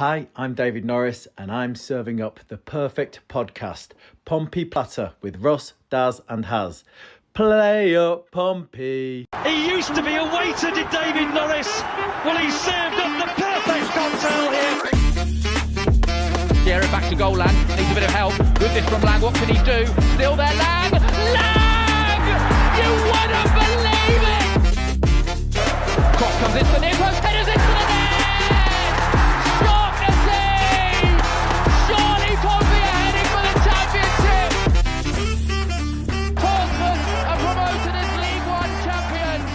Hi, I'm David Norris, and I'm serving up the perfect podcast, Pompey Platter with Russ, Daz and Haz. Play up, Pompey. He used to be a waiter, did David Norris. Well, he's served up the perfect cocktail here. Jarrett back to goal, Lang. Needs a bit of help. Goodness from Lang. What can he do? Still there, Lang. Lang! You wouldn't believe it! Cross comes into the near post. Headers into the net! Shaughnessy! Surely Pompey are heading for the championship! Portsmouth are promoted as League One champions!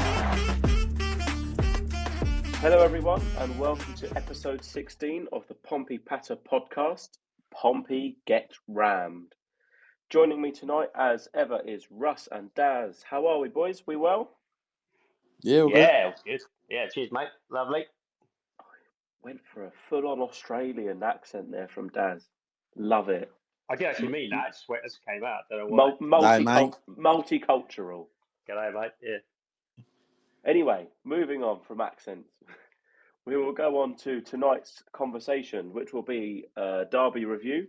Hello everyone and welcome to episode 16 of the Pompey Patter podcast, Pompey Get Rammed. Joining me tonight as ever is Russ and Daz. How are we, boys? We well? Yeah, Good. Yeah, cheers, mate. Lovely. Went for a full-on Australian accent there from Daz. Love it. I did actually mean that. I just came out. Don't know why. Multicultural. G'day, mate. Yeah. Anyway, moving on from accents, we will go on to tonight's conversation, which will be a Derby review,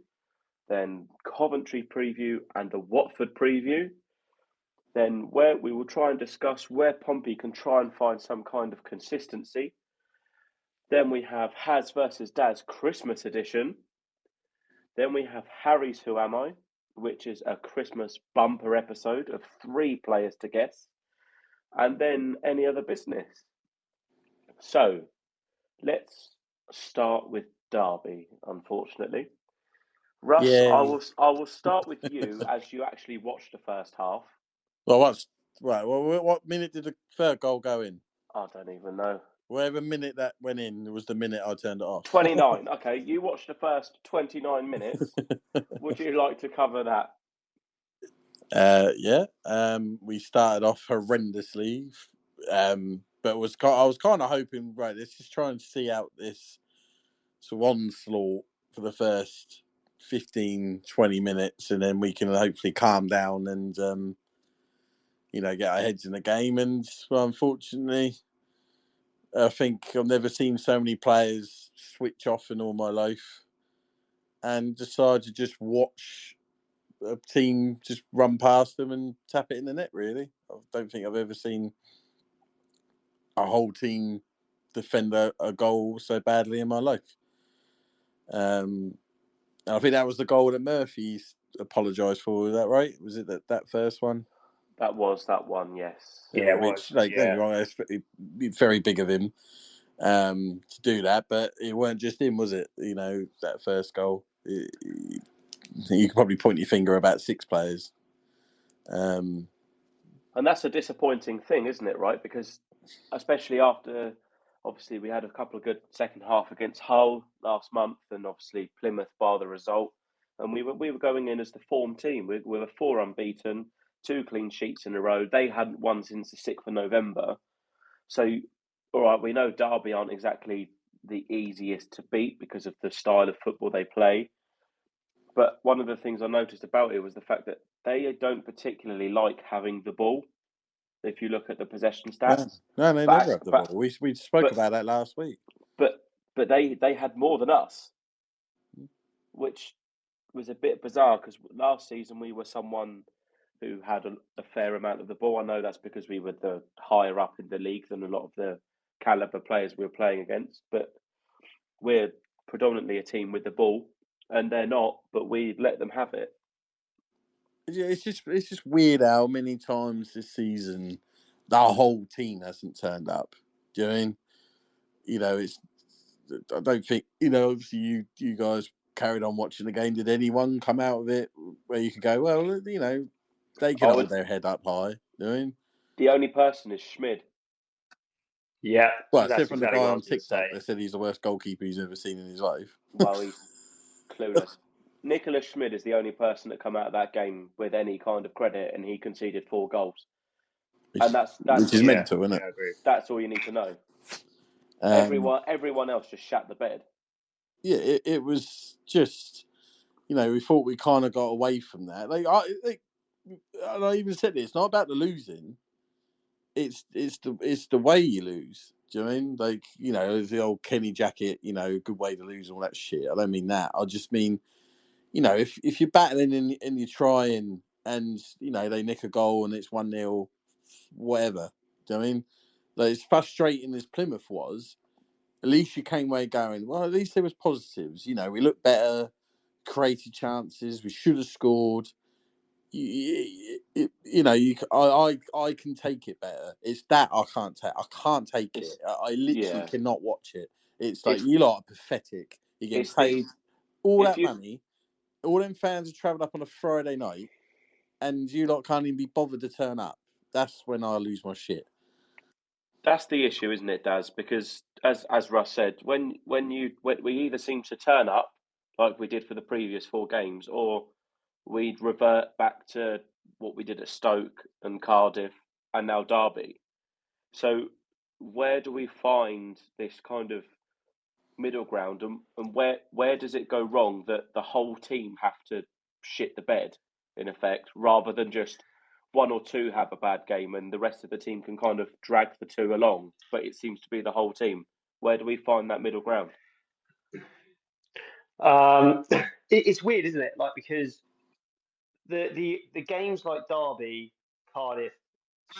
then Coventry preview and the Watford preview. Then where we will try and discuss where Pompey can try and find some kind of consistency. Then we have Haz versus Daz Christmas edition. Then we have Harry's Who Am I, which is a Christmas bumper episode of 3 players to guess. And then any other business. So, let's start with Derby, unfortunately. Russ, Yeah. I will start with you as you actually watched the first half. Well, what minute did the third goal go in? I don't even know. Whatever minute that went in was the minute I turned it off. 29. Okay, you watched the first 29 minutes. Would you like to cover that? Yeah. We started off horrendously, but I was kind of hoping, right, let's just try and see out this onslaught for the first 15, 20 minutes, and then we can hopefully calm down and, get our heads in the game. And well, unfortunately, I think I've never seen so many players switch off in all my life and decide to just watch a team just run past them and tap it in the net, really. I don't think I've ever seen a whole team defend a goal so badly in my life. And I think that was the goal that Murphy apologised for. Was that right? Was it that first one? That was that one, yes. Yeah, Which, don't get me wrong, it's very big of him to do that, but it weren't just him, was it? That first goal. You could probably point your finger about 6 players. And that's a disappointing thing, isn't it, right? Because especially after, obviously, we had a couple of good second half against Hull last month and obviously Plymouth bar the result. And we were going in as the form team. We were 4 unbeaten, 2 clean sheets in a row. They hadn't won since the 6th of November. So, all right, we know Derby aren't exactly the easiest to beat because of the style of football they play. But one of the things I noticed about it was the fact that they don't particularly like having the ball. If you look at the possession stats, no, they never have the ball. We spoke about that last week. But they had more than us, which was a bit bizarre because last season we were someone who had a fair amount of the ball. I know that's because we were the higher up in the league than a lot of the caliber players we were playing against. But we're predominantly a team with the ball. And they're not, but we let them have it. Yeah, it's just weird how many times this season the whole team hasn't turned up. Do you know what I mean? I don't think, obviously you guys carried on watching the game. Did anyone come out of it where you could go, well, they can hold their head up high? You know what I mean? The only person is Schmid. Yeah. Well, except from the guy on TikTok that said he's the worst goalkeeper he's ever seen in his life. Well, he's clueless. Nicholas Schmid is the only person that come out of that game with any kind of credit, and he conceded 4 goals. And that's which is mental, isn't it? I agree. That's all you need to know. Everyone else just shat the bed. Yeah, it was just, we thought we kind of got away from that. And I even said this, it's not about the losing. It's the way you lose. Do you know what I mean? Like, you know, the old Kenny jacket, you know, good way to lose, all that shit. I don't mean that. I just mean, you know, if you're battling and you're trying and, you know, they nick a goal and it's 1-0, whatever. Do you know what I mean? Like, as frustrating as Plymouth was, at least you came away going, well, at least there was positives. You know, we looked better, created chances, we should have scored. You know, I can take it better. It's that I can't take. I can't take it. I literally cannot watch it. It's like, you lot are pathetic. You're getting paid all that money. All them fans have travelled up on a Friday night, and you lot can't even be bothered to turn up. That's when I lose my shit. That's the issue, isn't it, Daz? Because as Russ said, when we either seem to turn up like we did for the previous 4 games, or we'd revert back to what we did at Stoke and Cardiff and now Derby. So where do we find this kind of middle ground, and where does it go wrong that the whole team have to shit the bed, in effect, rather than just one or two have a bad game and the rest of the team can kind of drag the 2 along, but it seems to be the whole team? Where do we find that middle ground? It's weird, isn't it? Like, because the games like Derby, Cardiff,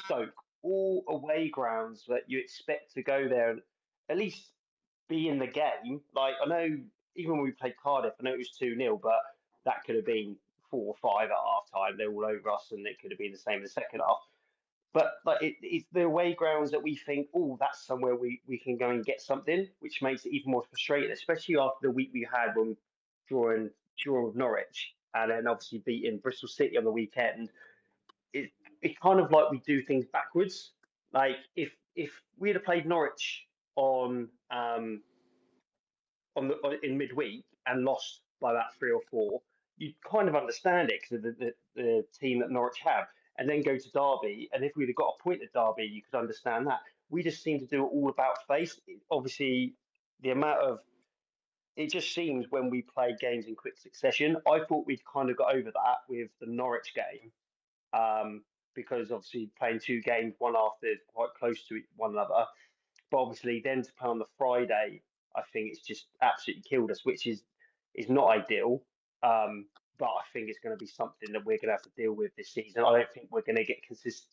Stoke, all away grounds that you expect to go there and at least be in the game. Like, I know even when we played Cardiff, I know it was 2-0, but that could have been 4 or 5 at half time. They're all over us, and it could have been the same in the second half. But like, it's the away grounds that we think, oh, that's somewhere we can go and get something, which makes it even more frustrating, especially after the week we had when drawing with Norwich and then obviously beating Bristol City on the weekend. It's kind of like we do things backwards. Like, if we'd have played Norwich on in midweek and lost by about 3 or 4, you'd kind of understand it because of the team that Norwich have, and then go to Derby. And if we'd have got a point at Derby, you could understand that. We just seem to do it all about face. Obviously, the amount of it just seems when we play games in quick succession. I thought we'd kind of got over that with the Norwich game, because obviously playing 2 games, one after, quite close to one another. But obviously, then to play on the Friday, I think it's just absolutely killed us, which is not ideal. But I think it's going to be something that we're going to have to deal with this season. I don't think we're going to get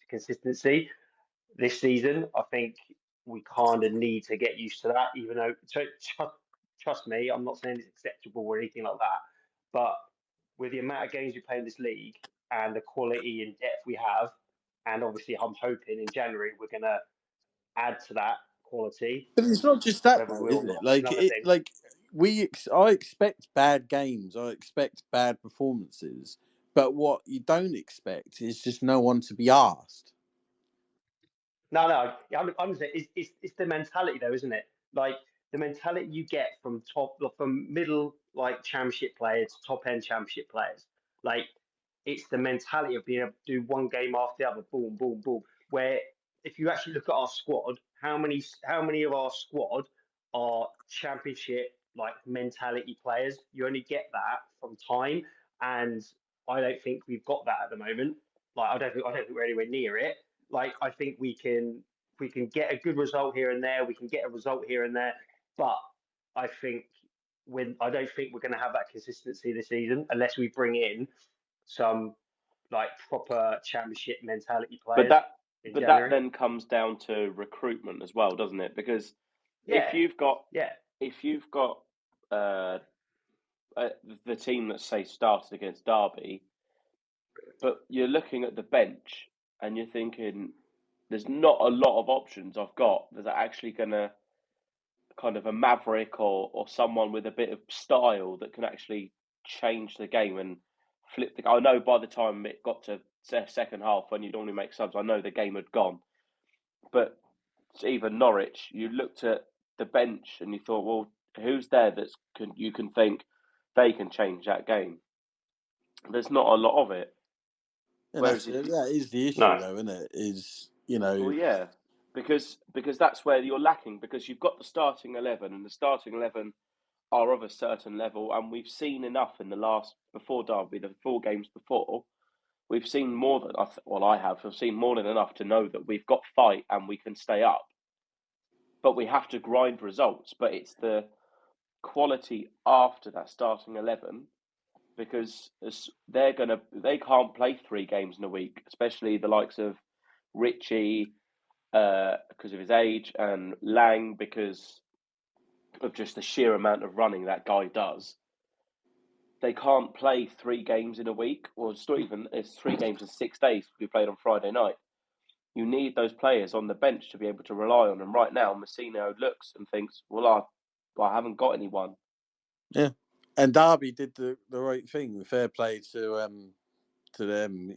consistency this season. I think we kind of need to get used to that, even though, trust me, I'm not saying it's acceptable or anything like that. But with the amount of games we play in this league and the quality and depth we have, and obviously I'm hoping in January we're going to add to that quality. But it's not just that, Whether though, we'll isn't it? not, I expect bad games. I expect bad performances. But what you don't expect is just no one to be asked. No. I'm saying it's the mentality, though, isn't it? Like, the mentality you get from middle, like, championship players to top end championship players. Like, it's the mentality of being able to do one game after the other, boom, boom, boom. Where if you actually look at our squad, how many of our squad are championship, like, mentality players? You only get that from time, and I don't think we've got that at the moment. Like, I don't think we're anywhere near it. Like, I think we can get a good result here and there. We can get a result here and there, but I don't think we're going to have that consistency this season unless we bring in some, like, proper championship mentality players. But that then comes down to recruitment as well, doesn't it? Because if you've got the team that, say, started against Derby, but you're looking at the bench and you're thinking, there's not a lot of options I've got that are actually going to kind of a maverick or someone with a bit of style that can actually change the game and flip the. I know by the time it got to second half when you normally make subs, I know the game had gone. But even Norwich, you looked at the bench and you thought, well, who's there you can think they can change that game? There's not a lot of it. And that is the issue, though, isn't it? Is, you know. Well, yeah, because that's where you're lacking, because you've got the starting 11, and the starting 11 are of a certain level, and we've seen enough in before Derby, the 4 games before. We've seen more than I've seen more than enough to know that we've got fight and we can stay up. but we have to grind results. But it's the quality after that starting 11, because they can't play 3 games in a week, especially the likes of Richie because of his age, and Lang because of just the sheer amount of running that guy does. They can't play 3 games in a week, or it's 3 games in 6 days to be played on Friday night. You need those players on the bench to be able to rely on. And right now, Messina looks and thinks, well, I haven't got anyone. Yeah. And Derby did the right thing. Fair play to them.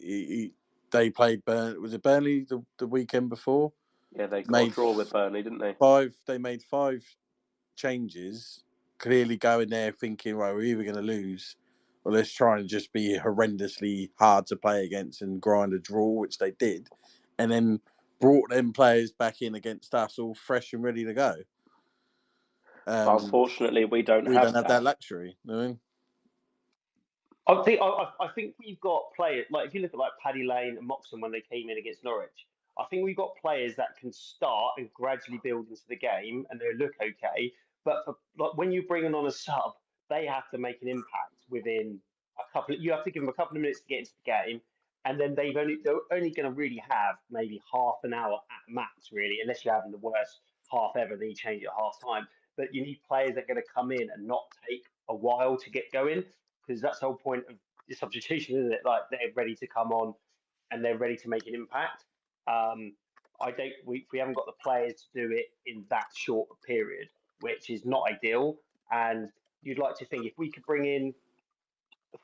They played Was it Burnley the weekend before? Yeah, they got a draw with Burnley, didn't they? They made 5 changes, clearly going there thinking, right, we're either going to lose or let's try and just be horrendously hard to play against and grind a draw, which they did, and then brought them players back in against us all fresh and ready to go. But unfortunately, we don't have that luxury. You know? I think we've got players, like if you look at like Paddy Lane and Moxon when they came in against Norwich, I think we've got players that can start and gradually build into the game and they look okay. But like when you bring them on a sub, they have to make an impact within you have to give them a couple of minutes to get into the game. And then they're only going to really have maybe half an hour at max, really, unless you're having the worst half ever, then you change it at half time. But you need players that are going to come in and not take a while to get going, because that's the whole point of the substitution, isn't it? Like they're ready to come on and they're ready to make an impact. We haven't got the players to do it in that short a period, which is not ideal. And you'd like to think if we could bring in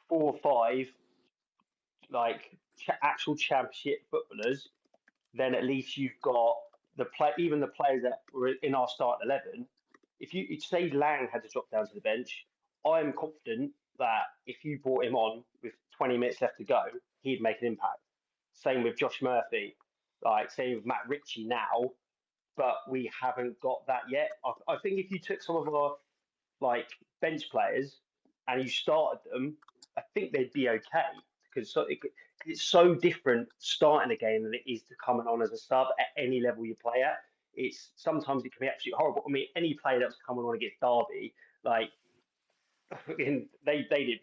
4 or 5 actual championship footballers, then at least you've got even the players that were in our start 11. If you say Lang had to drop down to the bench, I'm confident that if you brought him on with 20 minutes left to go, he'd make an impact. Same with Josh Murphy, same with Matt Ritchie now, but we haven't got that yet. I think if you took some of our bench players and you started them, I think they'd be okay, because it's so different starting a game than it is to coming on as a sub at any level you play at. Sometimes it can be absolutely horrible. I mean, any player that's coming on against Derby, they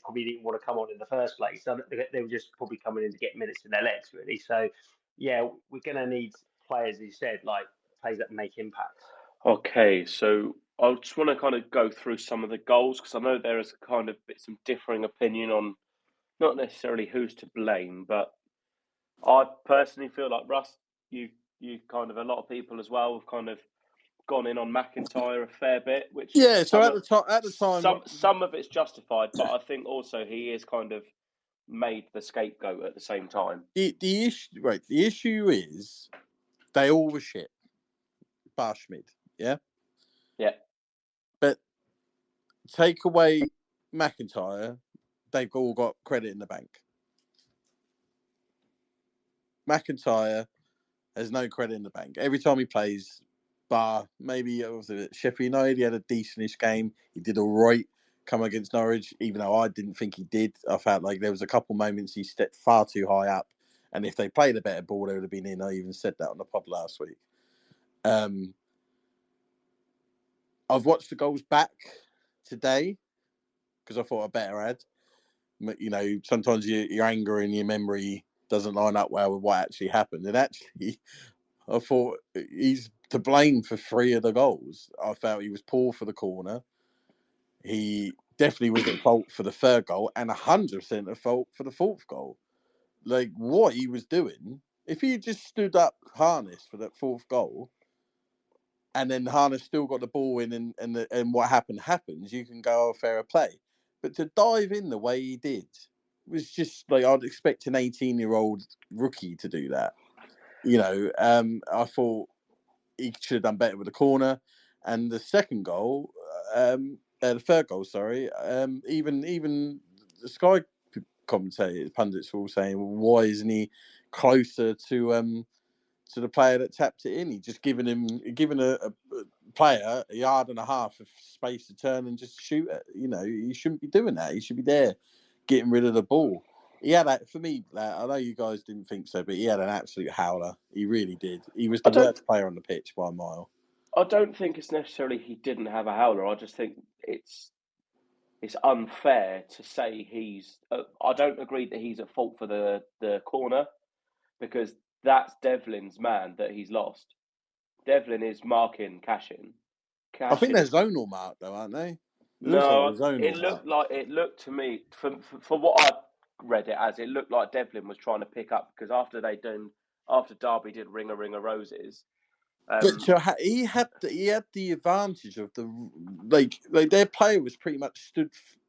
probably didn't want to come on in the first place. So they were just probably coming in to get minutes in their legs, really. So yeah, we're going to need players, as you said, players that make impacts. Okay, so I just want to kind of go through some of the goals, because I know there is kind of some differing opinion on not necessarily who's to blame, but I personally feel like Russ, you kind of, a lot of people as well have kind of gone in on McIntyre a fair bit, which So at the time, some of it's justified, but I think also he is kind of made the scapegoat at the same time. The issue is they all were shit, bar Schmid, yeah. But take away McIntyre, they've all got credit in the bank. McIntyre has no credit in the bank. Every time he plays, bar maybe Sheffield United, he had a decentish game. He did all right come against Norwich, even though I didn't think he did. I felt like there was a couple moments he stepped far too high up, and if they played a better ball, they would have been in. I even said that on the pod last week. I've watched the goals back today because I thought I better add. You know, sometimes your anger and your memory doesn't line up well with what actually happened. And actually, I thought he's to blame for 3 of the goals. I felt he was poor for the corner. He definitely was at fault for the 3rd goal, and 100% at fault for the 4th goal. Like, what he was doing, if he just stood up Harness for that 4th goal, and then Harness still got the ball in, and what happens, you can go, fair play. But to dive in the way he did was just like, I'd expect an 18-year-old rookie to do that. You know, I thought he should have done better with the corner. And the 2nd goal, the 3rd goal, sorry, even the Sky commentators, pundits were all saying, well, why isn't he closer to the player that tapped it in? He just given a player a yard and a half of space to turn and just shoot it. You know, he shouldn't be doing that. He should be there getting rid of the ball. He had that, for me, I know you guys didn't think so, but he had an absolute howler. He really did. He was the worst player on the pitch by a mile. I don't think it's necessarily he didn't have a howler. I just think it's unfair to say he's. I don't agree that he's at fault for the corner because that's Devlin's man that he's lost. Devlin is marking Cashin. I think Cashin they're is zonal mark though, aren't they? It looks like no. they're zonal mark. It looked to me for what I read it as. It looked like Devlin was trying to pick up because after Derby did Ring a Roses. But so he had the advantage of the like their player was pretty much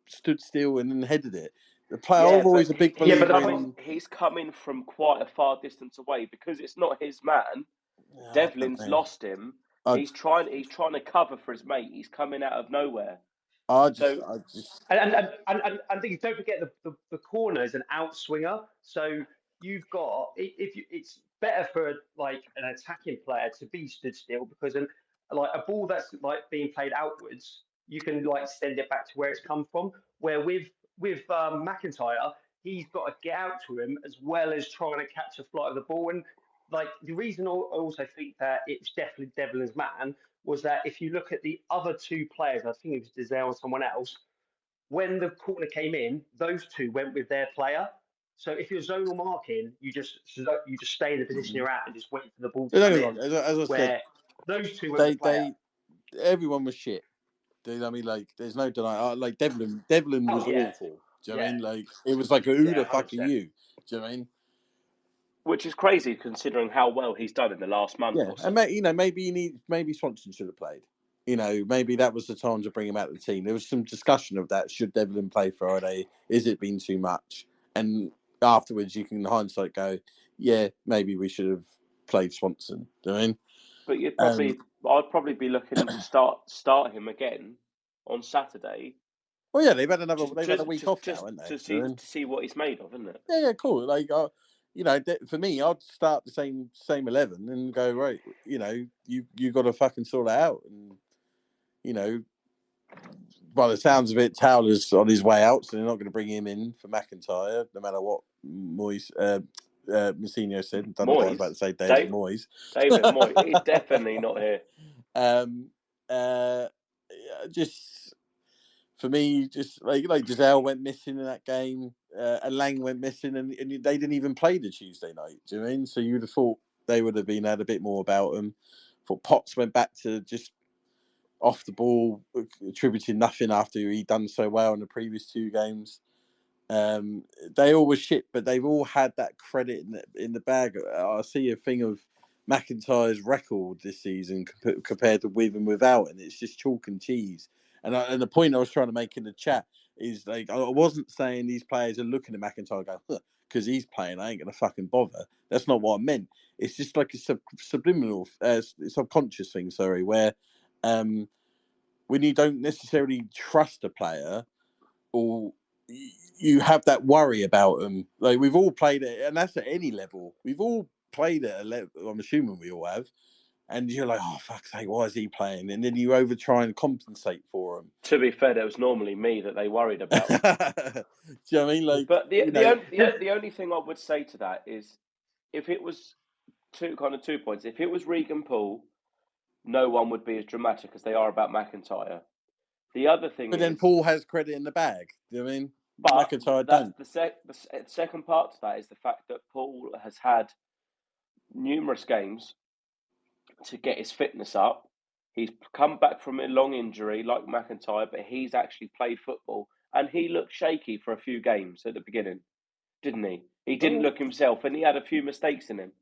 stood still and then headed it. The player, Yeah, I'm always a big believer in. he's coming from quite a far distance away because it's not his man. I don't Devlin's know. lost him. He's trying to cover for his mate. He's coming out of nowhere. I just And don't forget the corner is an outswinger, so you've got it's better for like an attacking player to be stood still because like a ball that's like being played outwards, you can like send it back to where it's come from. Where with McIntyre, he's got to get out to him as well as trying to catch a flight of the ball. And like the reason I also think that it's definitely Devlin's man was that if you look at the other two players, I think it was Dizelle and someone else, when the corner came in, those two went with their player. So if you're zonal marking, you just stay in the position you're at and just wait for the ball to don't come get me in. wrong. As I said, Those two went with player. everyone was shit. I mean, like, there's no denying. Like Devlin was awful. Do you know what I mean? Like, it was like, who the fuck are you? Do you know what I mean? Which is crazy considering how well he's done in the last month or so. And maybe Swanson should have played. Maybe that was the time to bring him out of the team. There was some discussion of that. Should Devlin play Friday? Is it been too much? And afterwards, you can in hindsight go, yeah, maybe we should have played Swanson. Do you know what I mean? But I'd probably be looking to start him again on Saturday. Well, yeah, they've had a week off now, haven't they? To see what he's made of, isn't it? Yeah, cool. Like, for me, I'd start the same 11 and go right. You got to fucking sort it out, and by the sounds of it, Towler's on his way out, so they're not going to bring him in for McIntyre, no matter what Mousinho said. I don't know what I was about to say, David Moyes. David Moyes, he's definitely not here. Just for me, just like Giselle went missing in that game, and Lang went missing, and they didn't even play the Tuesday night. Do you know what I mean? So you'd have thought they would have had a bit more about them. Thought Potts went back to just off the ball, attributing nothing after he'd done so well in the previous two games. They all were shit, but they've all had that credit in the bag. I see a thing of McIntyre's record this season compared to with and without, and it's just chalk and cheese. And the point I was trying to make in the chat is like I wasn't saying these players are looking at McIntyre going, because he's playing, I ain't gonna fucking bother. That's not what I meant. It's just like a subliminal, subconscious thing. Sorry, where when you don't necessarily trust a player, or you have that worry about them. Like we've all played it, and that's at any level. We've all played at a level. I'm assuming we all have. And you're like, oh, fuck's sake, why is he playing? And then you over try and compensate for him. To be fair, it was normally me that they worried about. Do you know what I mean? Like, but the only thing I would say to that is, if it was 2 points, if it was Regan Poole, no one would be as dramatic as they are about McIntyre. The other thing but then Paul has credit in the bag. Do you know what I mean? But McIntyre don't. The second part to that is the fact that Paul has had numerous games to get his fitness up. He's come back from a long injury like McIntyre, but he's actually played football. And he looked shaky for a few games at the beginning, didn't he? He didn't look himself, and he had a few mistakes in him.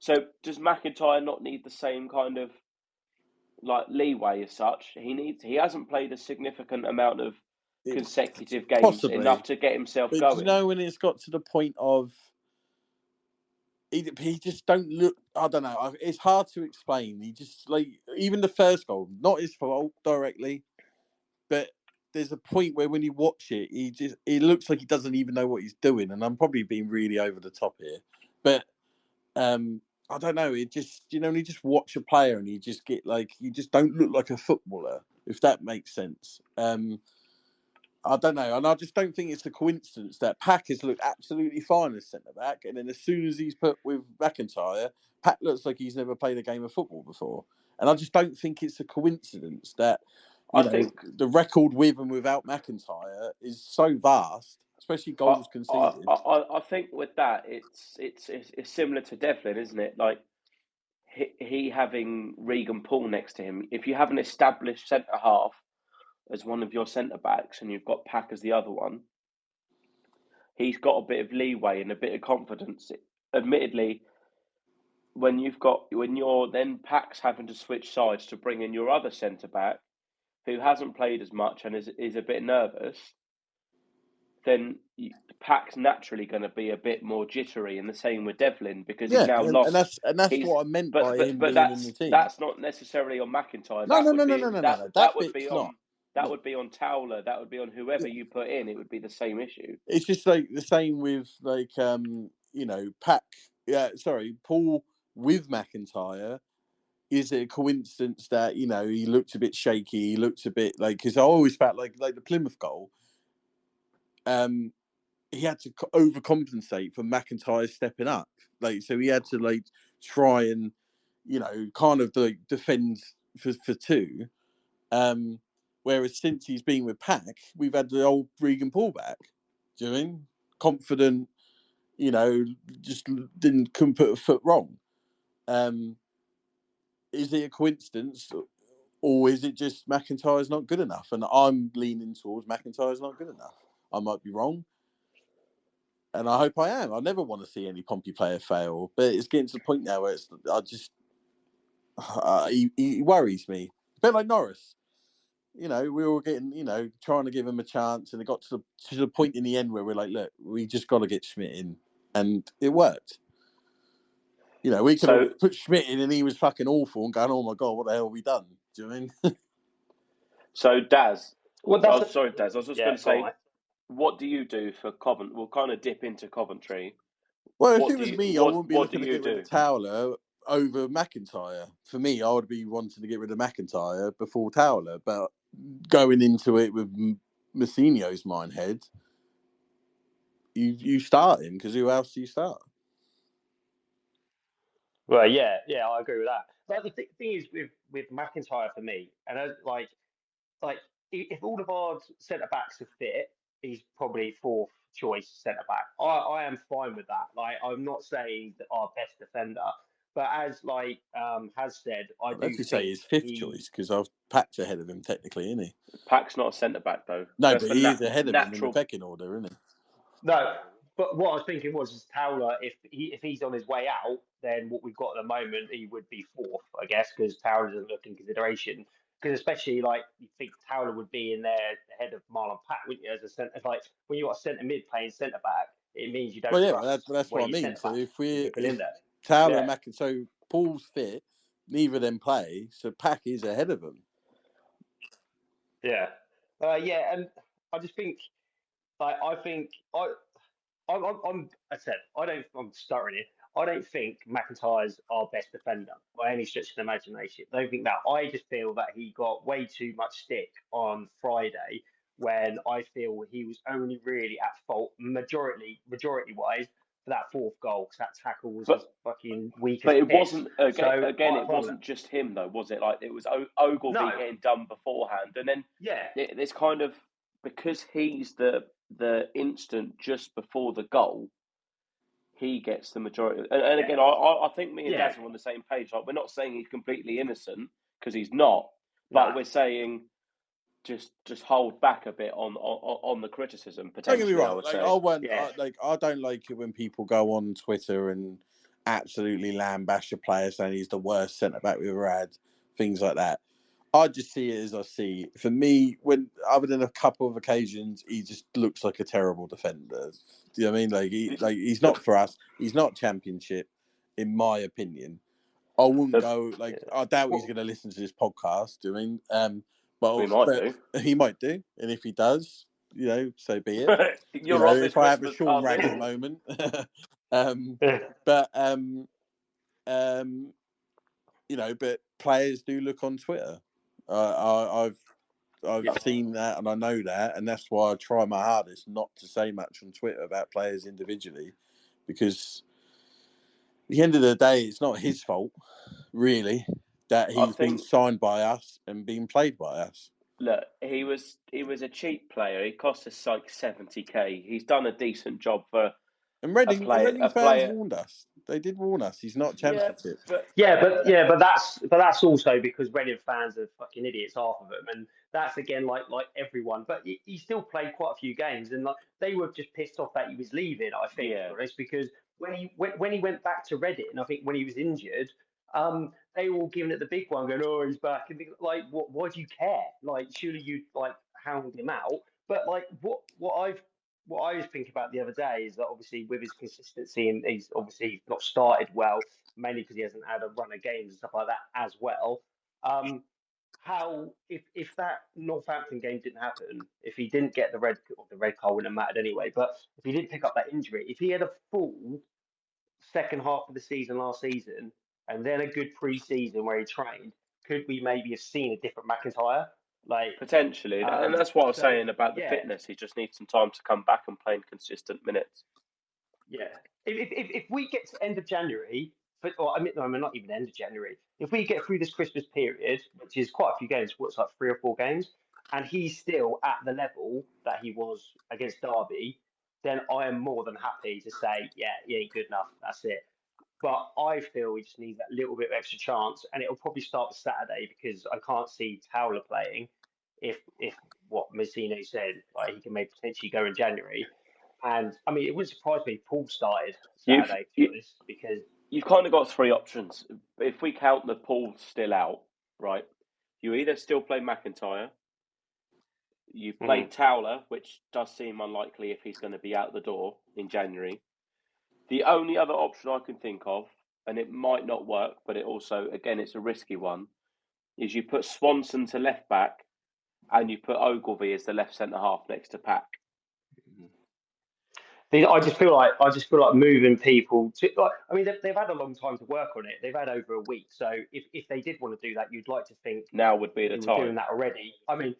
So does McIntyre not need the same kind of like leeway as such? He hasn't played a significant amount of consecutive games, possibly enough to get himself going. Do you know when it's got to the point of he just don't look. I don't know. It's hard to explain. He just like even the first goal, not his fault directly, but there's a point where when you watch it, it looks like he doesn't even know what he's doing. And I'm probably being really over the top here, but I don't know. It just when you just watch a player and you just get like you just don't look like a footballer, if that makes sense. I don't know, and I just don't think it's a coincidence that Pack has looked absolutely fine as centre-back, and then as soon as he's put with McIntyre, Pack looks like he's never played a game of football before. And I just don't think it's a coincidence that the record with and without McIntyre is so vast, especially goals conceded. I think with that, it's similar to Devlin, isn't it? Like he having Regan Poole next to him. If you have an established centre half as one of your centre backs, and you've got Pack as the other one, he's got a bit of leeway and a bit of confidence. Admittedly, when you're then Pack's having to switch sides to bring in your other centre back, who hasn't played as much and is a bit nervous, then Pack's naturally going to be a bit more jittery. And the same with Devlin, because he's now lost. And that's what I meant by him being in the team. That's not necessarily on McIntyre. No. That would be on Towler. That would be on whoever you put in. It would be the same issue. It's just like the same with Pack. Yeah, sorry, Paul with McIntyre. Is it a coincidence that he looked a bit shaky? He looked a bit because I always felt like the Plymouth goal. He had to overcompensate for McIntyre stepping up. So he had to try and kind of defend for two. Whereas since he's been with Pack, we've had the old Regan Paul back. Do you know what I mean? Confident, just couldn't put a foot wrong. Is it a coincidence, or is it just McIntyre's not good enough? And I'm leaning towards McIntyre's not good enough. I might be wrong, and I hope I am. I never want to see any Pompey player fail, but it's getting to the point now where he worries me. A bit like Norris. We were getting, trying to give him a chance, and it got to the point in the end where we're like, look, we just got to get Schmidt in, and it worked. We could have put Schmidt in, and he was fucking awful, and going, oh my god, what the hell have we done? Do you know what I mean? So Daz, sorry, Daz, I was just going to say, what do you do for Coventry? We'll kind of dip into Coventry. Well, if it was me, I wouldn't be looking to get rid of Towler over McIntyre. For me, I would be wanting to get rid of McIntyre before Towler, but going into it with Messinio's mindhead, you start him, because who else do you start? Well, yeah, I agree with that. But the thing is with McIntyre for me, and if all of our centre backs are fit, he's probably fourth choice centre back. I am fine with that. I'm not saying that our best defender, but as has said, I do think say he's fifth choice, because I've Pack's ahead of him technically, isn't he? Pack's not a centre back though. No, but he is ahead of him in the pecking order, isn't he? No, but what I was thinking was Towler, if he's on his way out, then what we've got at the moment, he would be fourth, I guess, because Towler doesn't look in consideration. Because especially you think Towler would be in there ahead of Marlon Pack, wouldn't you? As a centre, when you got a centre mid playing centre back, it means you don't. Well, yeah, that's what I mean. So if Towler and Mack, so Paul's fit, neither of them play, so Pack is ahead of them. Yeah, and I just think, I'm stuttering here. I don't think McIntyre's our best defender by any stretch of the imagination. I don't think that. I just feel that he got way too much stick on Friday, when I feel he was only really at fault majority-wise for that fourth goal, because that tackle was as fucking weak as piss. But it wasn't, it wasn't just him though, was it? It was Ogilvie getting done beforehand, and then it's kind of, because he's the instant just before the goal, he gets the majority. And again, I think me and Daz are on the same page. We're not saying he's completely innocent, because he's not, but we're saying just hold back a bit on the criticism potentially. Don't get me wrong. I don't like it when people go on Twitter and absolutely lambash a player, saying he's the worst centre back we've ever had, things like that. I just see it as I see. For me, when other than a couple of occasions, he just looks like a terrible defender. Do you know what I mean? He's not for us. He's not Championship, in my opinion. I wouldn't go I doubt he's going to listen to this podcast. Do you know what I mean? But he might do, and if he does, so be it. If I have a Sean Raggett moment, but but players do look on Twitter. I've seen that, and I know that, and that's why I try my hardest not to say much on Twitter about players individually, because at the end of the day, it's not his fault, really. that I he's been think, signed by us and being played by us. look, he was a cheap player. He cost us like 70k. He's done a decent job for And a the Reading fans player. warned us. They did warn us. He's not Yeah, championship. but but that's also because Reading fans are fucking idiots, half of them, and that's again like everyone. But he still played quite a few games, and like they were just pissed off that he was leaving. I think, to yeah, be honest, because when he went back to Reading, I think when he was injured, they were all giving it the big one, going, "Oh, he's back," and like, why do you care? Like, surely you like hound him out. But like, what I was thinking about the other day is that obviously with his consistency and he's obviously not started well, mainly because he hasn't had a run of games and stuff like that as well. How if that Northampton game didn't happen, if he didn't get the red card wouldn't have mattered anyway. But if he didn't pick up that injury, if he had a full second half of the season last season and then a good pre-season where he trained, could we maybe have seen a different McIntyre? Like, potentially, and that's what I was so saying about the yeah, fitness. He just needs some time to come back and play in consistent minutes. yeah. If we get to end of January, or I mean, no, I mean not even end of January. If we get through this Christmas period, which is quite a few games, what's like 3 or 4 games, and he's still at the level that he was against Derby, then I am more than happy to say, yeah, he ain't good enough. That's it. But I feel he just needs that little bit of extra chance, and it'll probably start this Saturday because I can't see Towler playing. If what Mazzino said, like he can maybe potentially go in January. And I mean, it wouldn't surprise me if Paul started You've Saturday, to be you, honest, because you've kind of got three options. If we count the Paul still out, right? You either still play McIntyre, you play Towler, which does seem unlikely if he's going to be out the door in January. The only other option I can think of, and it might not work, but it also, again, it's a risky one, is you put Swanson to left back and you put Ogilvie as the left centre half next to Pack. I just feel like moving people to like. I mean, they've had a long time to work on it. They've had over a week. So if they did want to do that, you'd like to think Now would be the they were doing time. that already. I mean,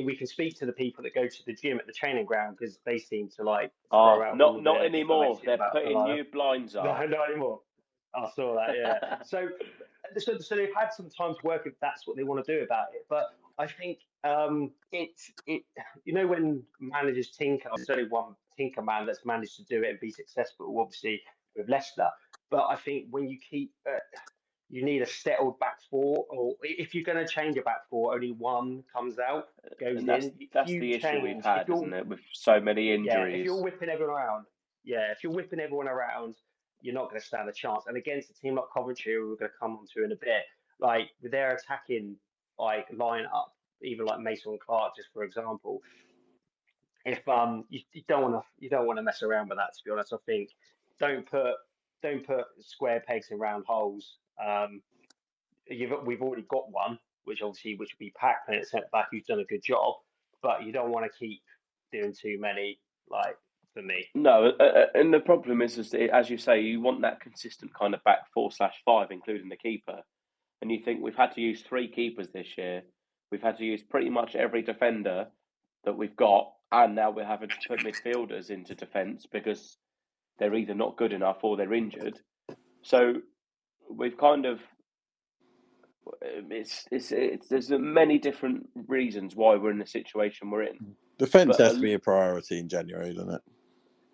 we can speak to the people that go to the gym at the training ground because they seem to like throw out all Not the anymore. information They're about putting like, new blinds up. no, not anymore. I saw that, yeah. So they've had some time to work if that's what they want to do about it. But I think it when managers tinker, there's only one tinker man that's managed to do it and be successful, obviously with Leicester. But I think when you keep you need a settled back four, or if you're going to change a back four, only one comes out, goes And in. If that's you the issue we've change, if had, you're isn't it? With so many if you're injuries. whipping everyone around, if you're whipping everyone around, you're not going to stand a chance. And against a team like Coventry, who we're going to come on to in a bit, like with their attacking like lineup, even like Mason Clark, just for example, if you don't want to mess around with that. To be honest, I think don't put square pegs in round holes. We've already got one, which would be Pack playing at centre back, who's done a good job, but you don't want to keep doing too many. Like for me. No, and the problem is that, as you say, you want that consistent kind of back 4/5, including the keeper. And you think we've had to use 3 keepers this year. We've had to use pretty much every defender that we've got, and now we're having to put midfielders into defence because they're either not good enough or they're injured. So we've kind of there's many different reasons why we're in the situation we're in. Defence But has to be a priority in January, doesn't it?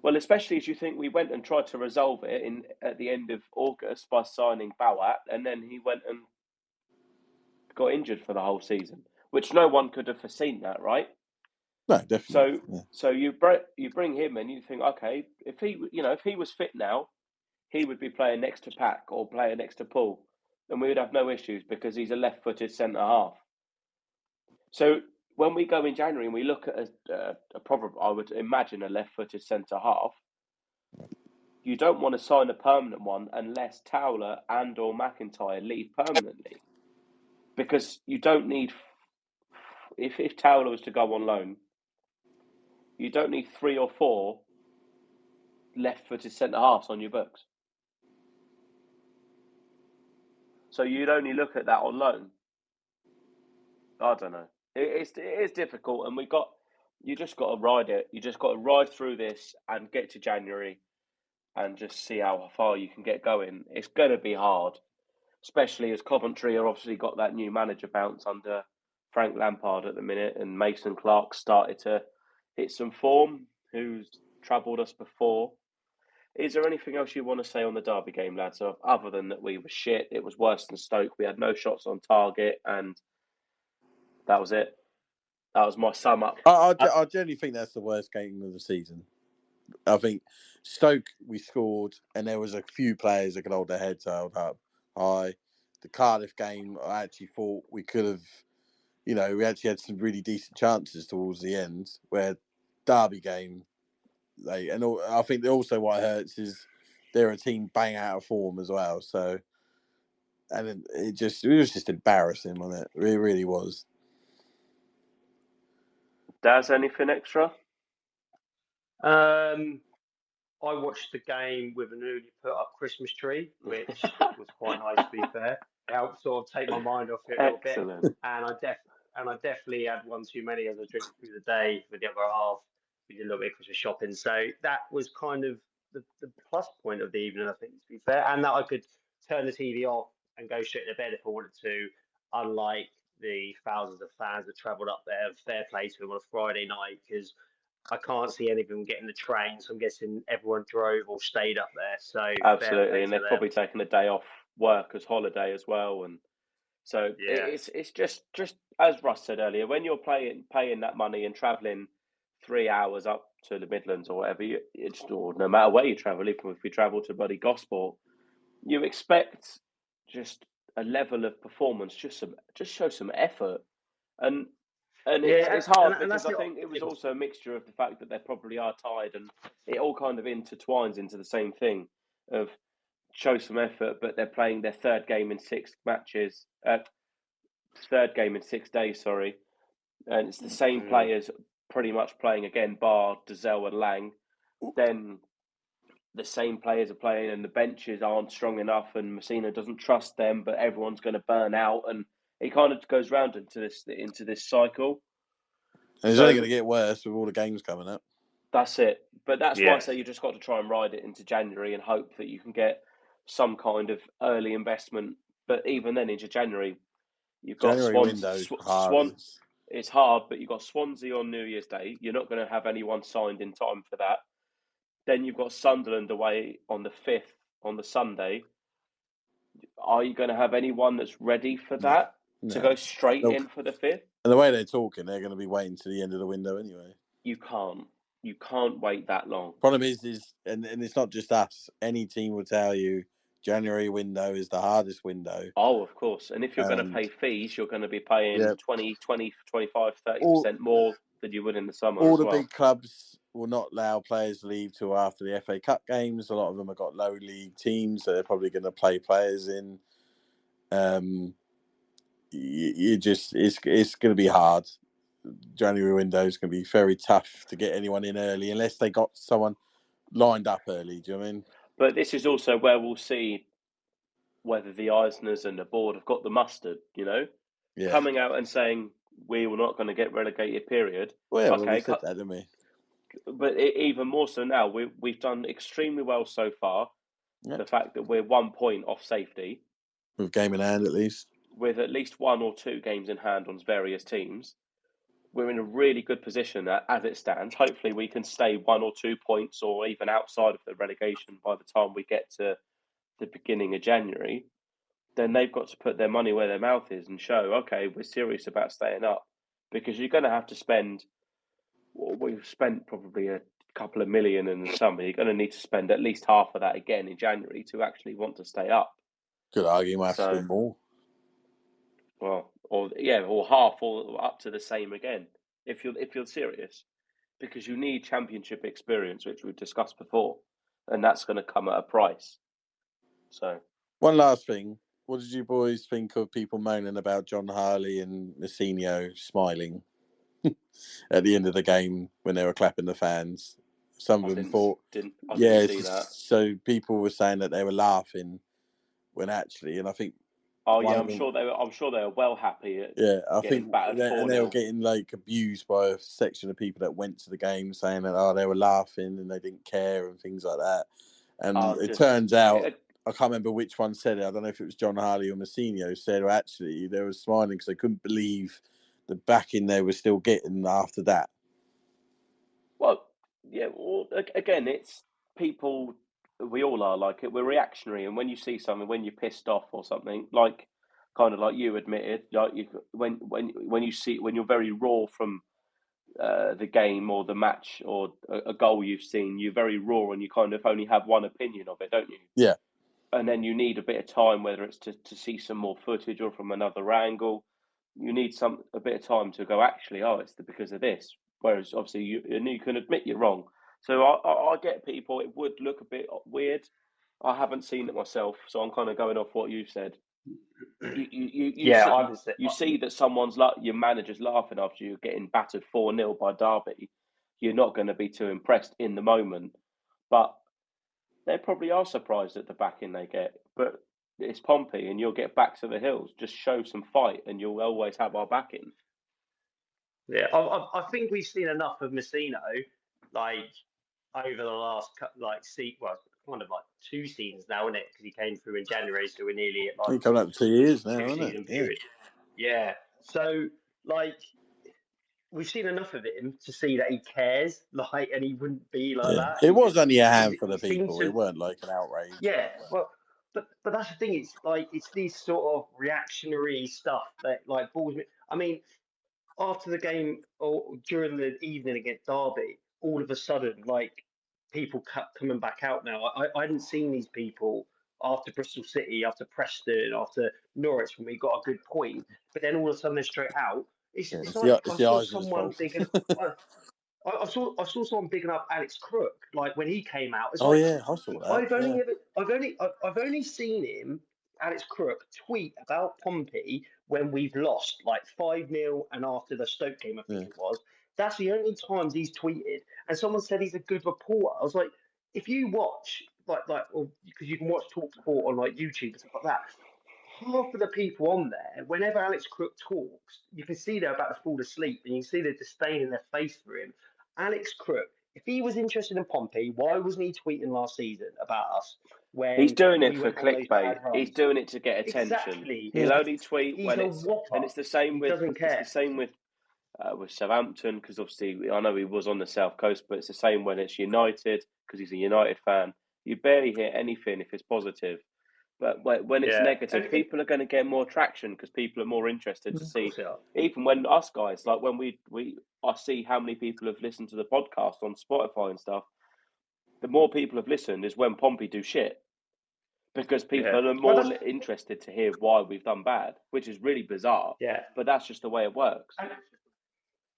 well, especially as you think we went and tried to resolve it at the end of August by signing Bawat, and then he went and got injured for the whole season, which no one could have foreseen that, right? No, definitely. So you bring him in, you think, okay, if he was fit now, he would be playing next to Pack or playing next to Paul, and we would have no issues because he's a left-footed centre half. So when we go in January and we look at a proper, I would imagine a left-footed centre half, you don't want to sign a permanent one unless Towler and or McIntyre leave permanently, because you don't need. If Towler was to go on loan, you don't need 3 or 4 left-footed centre halves on your books. So you'd only look at that on loan. I don't know. It is difficult, and you just got to ride it. You just got to ride through this and get to January, and just see how far you can get going. It's going to be hard, especially as Coventry are obviously got that new manager bounce under Frank Lampard at the minute, and Mason Clark started to hit some form, who's troubled us before. Is there anything else you want to say on the Derby game, lads, other than that we were shit, it was worse than Stoke, we had no shots on target, and that was it? That was my sum up. I generally think that's the worst game of the season. I think Stoke, we scored, and there was a few players that could hold their heads held up high. The Cardiff game, I actually thought we could have, we actually had some really decent chances towards the end. Where Derby game, I think also what hurts is they're a team bang out of form as well. So, and it was just embarrassing, wasn't it? It really was. Daz, anything extra? I watched the game with a newly put up Christmas tree, which was quite nice, to be fair. It helped sort of take my mind off it a little bit. And I definitely had one too many as I drink through the day with the other half. We did a little bit of Christmas shopping. So that was kind of the plus point of the evening, I think, to be fair. And that I could turn the TV off and go straight to bed if I wanted to, unlike the thousands of fans that travelled up there. Fair play to them on a Friday night, because I can't see any of them getting the train, so I'm guessing everyone drove or stayed up there. So absolutely, and they've probably taken a day off work as holiday as well, and so it's just as Russ said earlier, when you're paying that money and travelling 3 hours up to the Midlands or whatever, or no matter where you travel, even if you travel to bloody Gosport, you expect just a level of performance, just show some effort, and it's hard because I think it was also a mixture of the fact that they probably are tired, and it all kind of intertwines into the same thing of show some effort, but they're playing their third game in 6 days, sorry. And it's the same players pretty much playing again, bar Dazelle and Lang. Then the same players are playing and the benches aren't strong enough and Messina doesn't trust them, but everyone's going to burn out, and it kind of goes round into this cycle. And it's only going to get worse with all the games coming up. That's it. But that's why I say you just got to try and ride it into January and hope that you can get some kind of early investment. But even then, into January, you've got Swansea. It's hard, but you've got Swansea on New Year's Day. You're not going to have anyone signed in time for that. Then you've got Sunderland away on the 5th, on the Sunday. Are you going to have anyone that's ready for that to go straight in for the 5th? And the way they're talking, they're going to be waiting to the end of the window anyway. You can't wait that long. Problem is and it's not just us. Any team will tell you January window is the hardest window. Oh, of course. And if you're going to pay fees, you're going to be paying 20, 25, 30% more than you would in the summer. All the big clubs will not allow players to leave till after the FA Cup games. A lot of them have got low league teams, so they're probably going to play players in. It's going to be hard. January window is going to be very tough to get anyone in early unless they got someone lined up early. Do you know what I mean? But this is also where we'll see whether the Eisners and the board have got the mustard, coming out and saying we were not going to get relegated, period. Well, we said that, didn't we? But even more so now, we've done extremely well so far. Yep. The fact that we're 1 point off safety. With game in hand, at least. With at least 1 or 2 games in hand on various teams. We're in a really good position as it stands. Hopefully we can stay 1 or 2 points or even outside of the relegation by the time we get to the beginning of January. Then they've got to put their money where their mouth is and show, okay, we're serious about staying up. Because you're going to have to spend, we've spent probably a couple of million in the summer. You're going to need to spend at least half of that again in January to actually want to stay up. Could argue you might have to spend more. Well, or half, or up to the same again, if you're serious, because you need championship experience, which we've discussed before, and that's going to come at a price. So, one last thing, what did you boys think of people moaning about John Harley and Messina smiling at the end of the game when they were clapping the fans? Some of them thought, didn't see that. So people were saying that they were laughing when actually, and I think. Oh yeah, I'm sure they were well happy. I think they were getting abused by a section of people that went to the game, saying that they were laughing and they didn't care and things like that. And it turns out I can't remember which one said it. I don't know if it was John Harley or Mousinho said, actually, they were smiling because they couldn't believe the backing they were still getting after that. Well, yeah. Well, again, it's people. We all are like it. We're reactionary, and when you see something, when you're pissed off or something, like kind of like you admitted, like when you see when you're very raw from the game or the match or a goal you've seen, you're very raw and you kind of only have one opinion of it, don't you? Yeah. And then you need a bit of time, whether it's to see some more footage or from another angle. You need a bit of time to go, actually, it's because of this. Whereas obviously you can admit you're wrong. So I get people, it would look a bit weird. I haven't seen it myself, so I'm kind of going off what you've said. You see that someone's your manager's laughing after you're getting battered 4-0 by Derby. You're not going to be too impressed in the moment, but they probably are surprised at the backing they get. But it's Pompey, and you'll get back to the hills. Just show some fight, and you'll always have our backing. Yeah, I think we've seen enough of Mousinho, over the last kind of 2 seasons now, isn't it? Because he came through in January, so we're nearly at He's coming up to 2 years now, isn't it? Period. Yeah. So we've seen enough of him to see that he cares, and he wouldn't be like that. It was only a handful of people. It weren't like an outrage. Yeah. Well, but that's the thing. It's these sort of reactionary stuff that balls me. I mean, after the game or during the evening against Derby, all of a sudden, people coming back out now. I hadn't seen these people after Bristol City, after Preston, after Norwich when we got a good point. But then all of a sudden they're straight out. It's like I saw someone thinking. I saw someone bigging up Alex Crook when he came out. It's I saw that. I've only seen him, Alex Crook, tweet about Pompey when we've lost 5-0 and after the Stoke game, I think it was. That's the only times he's tweeted. And someone said he's a good reporter. I was like, if you watch because you can watch TalkSport on YouTube and stuff like that. Half of the people on there, whenever Alex Crook talks, you can see they're about to fall asleep and you can see the disdain in their face for him. Alex Crook, if he was interested in Pompey, why wasn't he tweeting last season about us? When he's doing it for clickbait. He's doing it to get attention. Exactly. He'll only tweet when it's whopper. And it's the same with doesn't care. It's the same with Southampton, because obviously I know he was on the South Coast, but it's the same when it's United, because he's a United fan. You barely hear anything if it's positive. But when it's negative, people are going to get more traction because people are more interested to see. Even when us guys, when I see how many people have listened to the podcast on Spotify and stuff. The more people have listened is when Pompey do shit, because people are more interested to hear why we've done bad, which is really bizarre. Yeah, but that's just the way it works.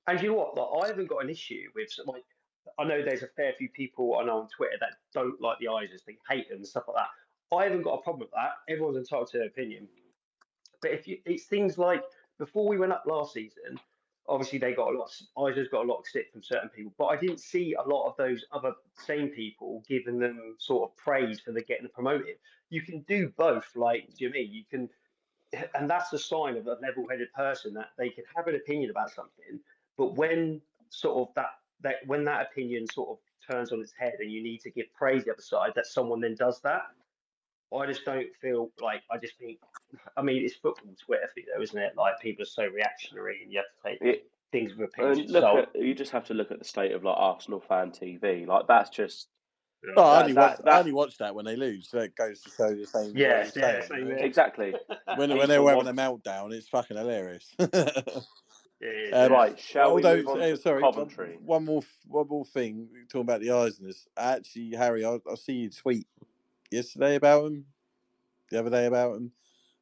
And you know what? I haven't got an issue with I know there's a fair few people I know on Twitter that don't like the Isers, they hate them and stuff like that. I haven't got a problem with that. Everyone's entitled to their opinion. But it's things like before we went up last season, obviously Isers got a lot of stick from certain people, but I didn't see a lot of those other same people giving them sort of praise for getting promoted. You can do both, Jimmy. You can, and that's a sign of a level-headed person that they can have an opinion about something, but when sort of when that opinion sort of turns on its head and you need to give praise the other side, that someone then does that. I just don't feel I just think, it's football Twitter though, isn't it? People are so reactionary and you have to take things with a pinch of salt. You just have to look at the state of Arsenal fan TV. That's just. I only watch that when they lose, so it goes to show the same. Same exactly. when they're having a meltdown, it's fucking hilarious. Right, shall we move on to Coventry? One more thing, talking about the Eisners. Actually, Harry, I see you tweet yesterday about him, the other day about him.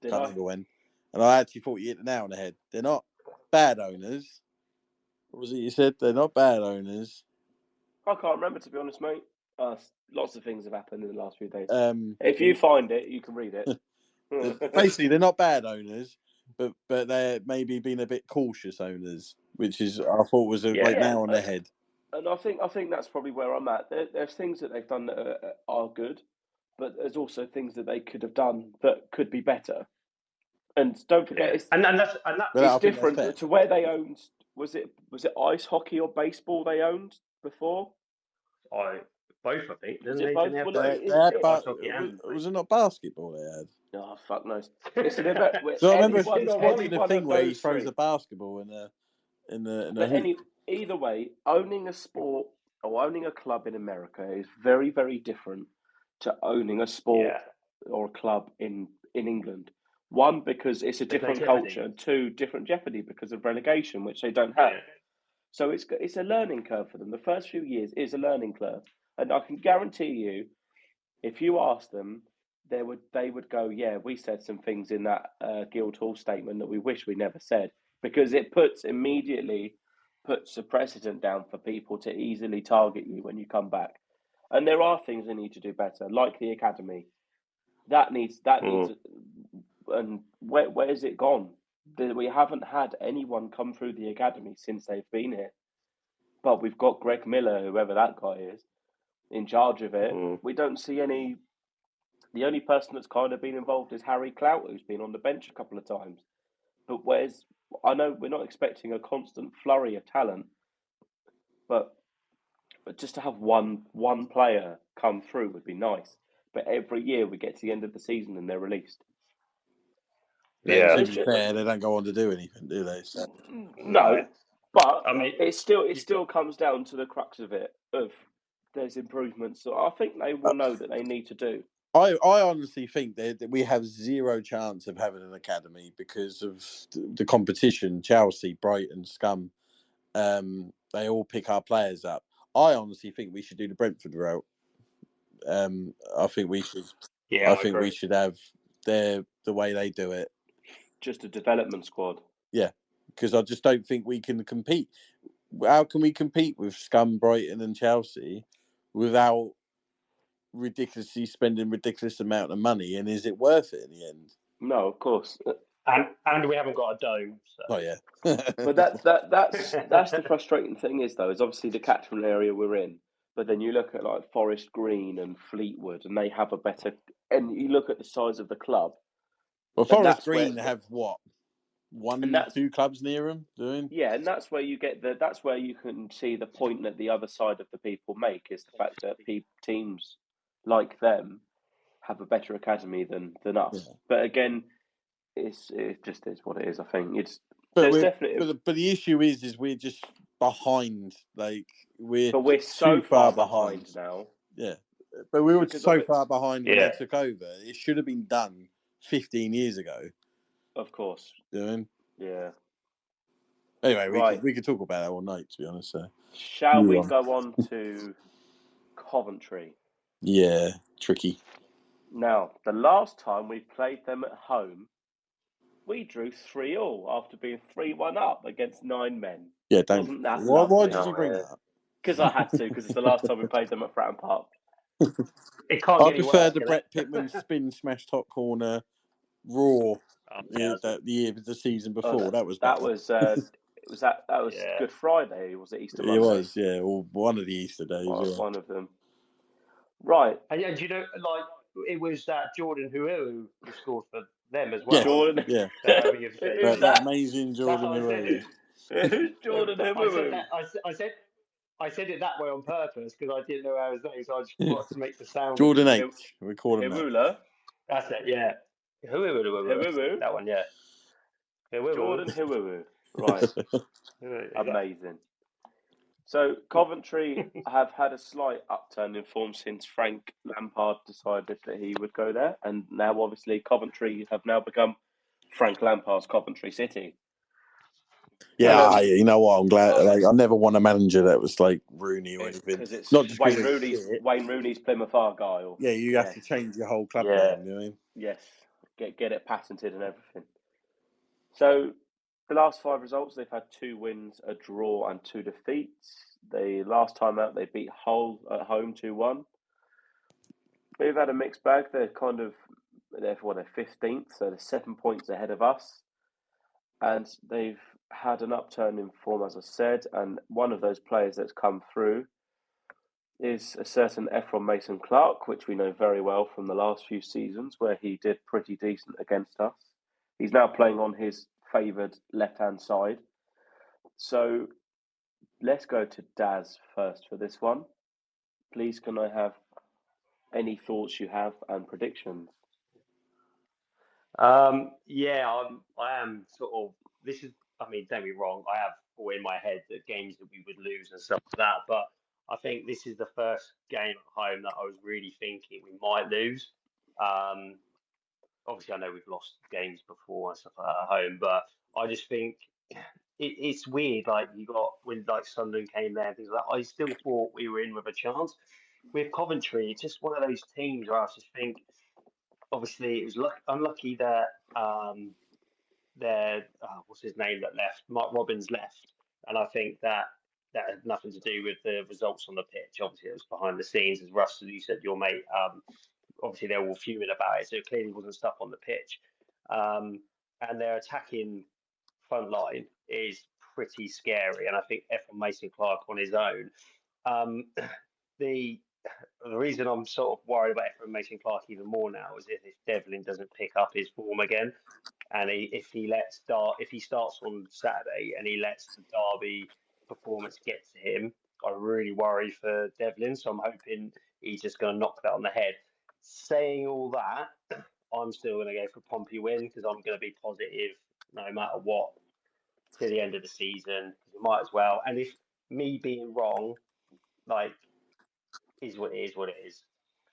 Can't remember when. And I actually thought you hit the nail on the head. They're not bad owners. What was it you said? They're not bad owners. I can't remember, to be honest, mate. Lots of things have happened in the last few days. If you find it, you can read it. Basically, they're not bad owners, but they're maybe being a bit cautious owners, which is I thought was a nail on the head. And I think that's probably where I'm at. There's things that they've done that are good, but there's also things that they could have done that could be better. And don't forget, it's different to where they owned. Was it ice hockey or baseball they owned before? Both, I think. Was Didn't it they? both? Didn't they have Well, both? They had, Ice hockey and was it not basketball they had? Oh, fuck knows. Listen, if So I remember any watching a one thing of where he those throws three. a basketball in a But hoop. either way, owning a sport or owning a club in America is very, very different to owning a sport or a club in England. One, because it's a There's no different jeopardy. culture, and two, different jeopardy because of relegation, which they don't have. Yeah. So it's a learning curve for them. The first few years is a learning curve, and I can guarantee you, if you ask them, they would go, yeah, we said some things in that Guildhall statement that we wish we never said, because it immediately puts a precedent down for people to easily target you when you come back. And there are things they need to do better, like the academy. That needs, and where's it gone? We haven't had anyone come through the academy since they've been here. But we've got Greg Miller, whoever that guy is, in charge of it. We don't see any. The only person that's kind of been involved is Harry Clout, who's been on the bench a couple of times. But I know we're not expecting a constant flurry of talent, but just to have one player come through would be nice. But every year we get to the end of the season and they're released. Yeah, to be fair, they don't go on to do anything, do they? So. No, but I mean, it still comes down to the crux of it. There's improvements that I think they will know that they need to do. I honestly think that we have zero chance of having an academy because of the competition. Chelsea, Brighton, Scum, they all pick our players up. I honestly think we should do the Brentford route. I think we should. Yeah, I think we should have the way they do it. Just a development squad. Yeah, because I just don't think we can compete. How can we compete with Scum, Brighton, and Chelsea without ridiculously spending ridiculous amount of money? And is it worth it in the end? No, of course. And we haven't got a dome. So. Oh yeah. But that's the frustrating thing is obviously the catchment area we're in. But then you look at like Forest Green and Fleetwood, and they have a better. And you look at the size of the club. Well, Forest Green have what? Two clubs near them doing. Yeah, and that's where you get that's where you can see the point that the other side of the people make is the fact that teams like them have a better academy than us. Yeah. But again, it just is what it is. I think But the issue is we're just behind. Like we're so far behind now. Yeah, but we were so far behind when they took over. It should have been done 15 years ago. Of course. Yeah. Anyway, we could talk about that all night, to be honest. So. Shall we go on to Coventry? Yeah, tricky. Now, the last time we played them at home, we drew 3-3 after being 3-1 up against 9 men. Yeah, Wasn't that why did you bring that up? Because I had to, because it's the last time we played them at Fratton Park. It can't I prefer the Brett Pittman spin smash top corner raw the season before. That was Good Friday, was it Easter Monday? It was, yeah, or one of the Easter days. One of them. Right. And you know, like it was that Jordan who scored for them as well. Yeah. Jordan. Yeah. that amazing Jordan Who's Jordan Who? I said it that way on purpose because I didn't know how his name, so I just wanted to make the sound. Jordan H. We call him that. That's it, yeah. Who? That one, yeah. Jordan Who. Right. Amazing. So Coventry have had a slight upturn in form since Frank Lampard decided that he would go there, and now obviously Coventry have now become Frank Lampard's Coventry City. Yeah, you know what? I'm glad. Like, I never want a manager that was like Rooney or anything. Because it's not just Wayne Rooney's Plymouth Argyle. Yeah, you have to change your whole club name. You know what I mean? Yes, get it patented and everything. So the last 5 results, they've had 2 wins, a draw, and 2 defeats. The last time out, they beat Hull at home 2-1. They've had a mixed bag. They're 15th, so they're 7 points ahead of us. And they've had an upturn in form, as I said, and one of those players that's come through is a certain Ephron Mason-Clark, which we know very well from the last few seasons, where he did pretty decent against us. He's now playing on his favoured left-hand side. So let's go to Daz first for this one. please can I have any thoughts you have and predictions? I am sort of. This is. I mean, don't be wrong. I have all in my head the games that we would lose and stuff like that. But I think this is the first game at home that I was really thinking we might lose. Obviously, I know we've lost games before and stuff like that at home, but I just think it's weird. Like you got when like Sunderland came there and things like that. I still thought we were in with a chance. With Coventry, it's just one of those teams where I just think. Obviously, it was unlucky that what's his name that left, Mark Robbins left, and I think that had nothing to do with the results on the pitch. Obviously, it was behind the scenes, as Russ, as you said, your mate. Obviously, they were all fuming about it, so it clearly wasn't stuff on the pitch. And their attacking front line is pretty scary, and I think Efron Mason-Clark on his own. The reason I'm sort of worried about Efron Mason-Clark even more now is if Devlin doesn't pick up his form again, and if he starts on Saturday and he lets the Derby performance get to him, I really worry for Devlin. So I'm hoping he's just going to knock that on the head. Saying all that, I'm still going to go for Pompey win because I'm going to be positive no matter what to the end of the season. You might as well. And if me being wrong, like, is what it is.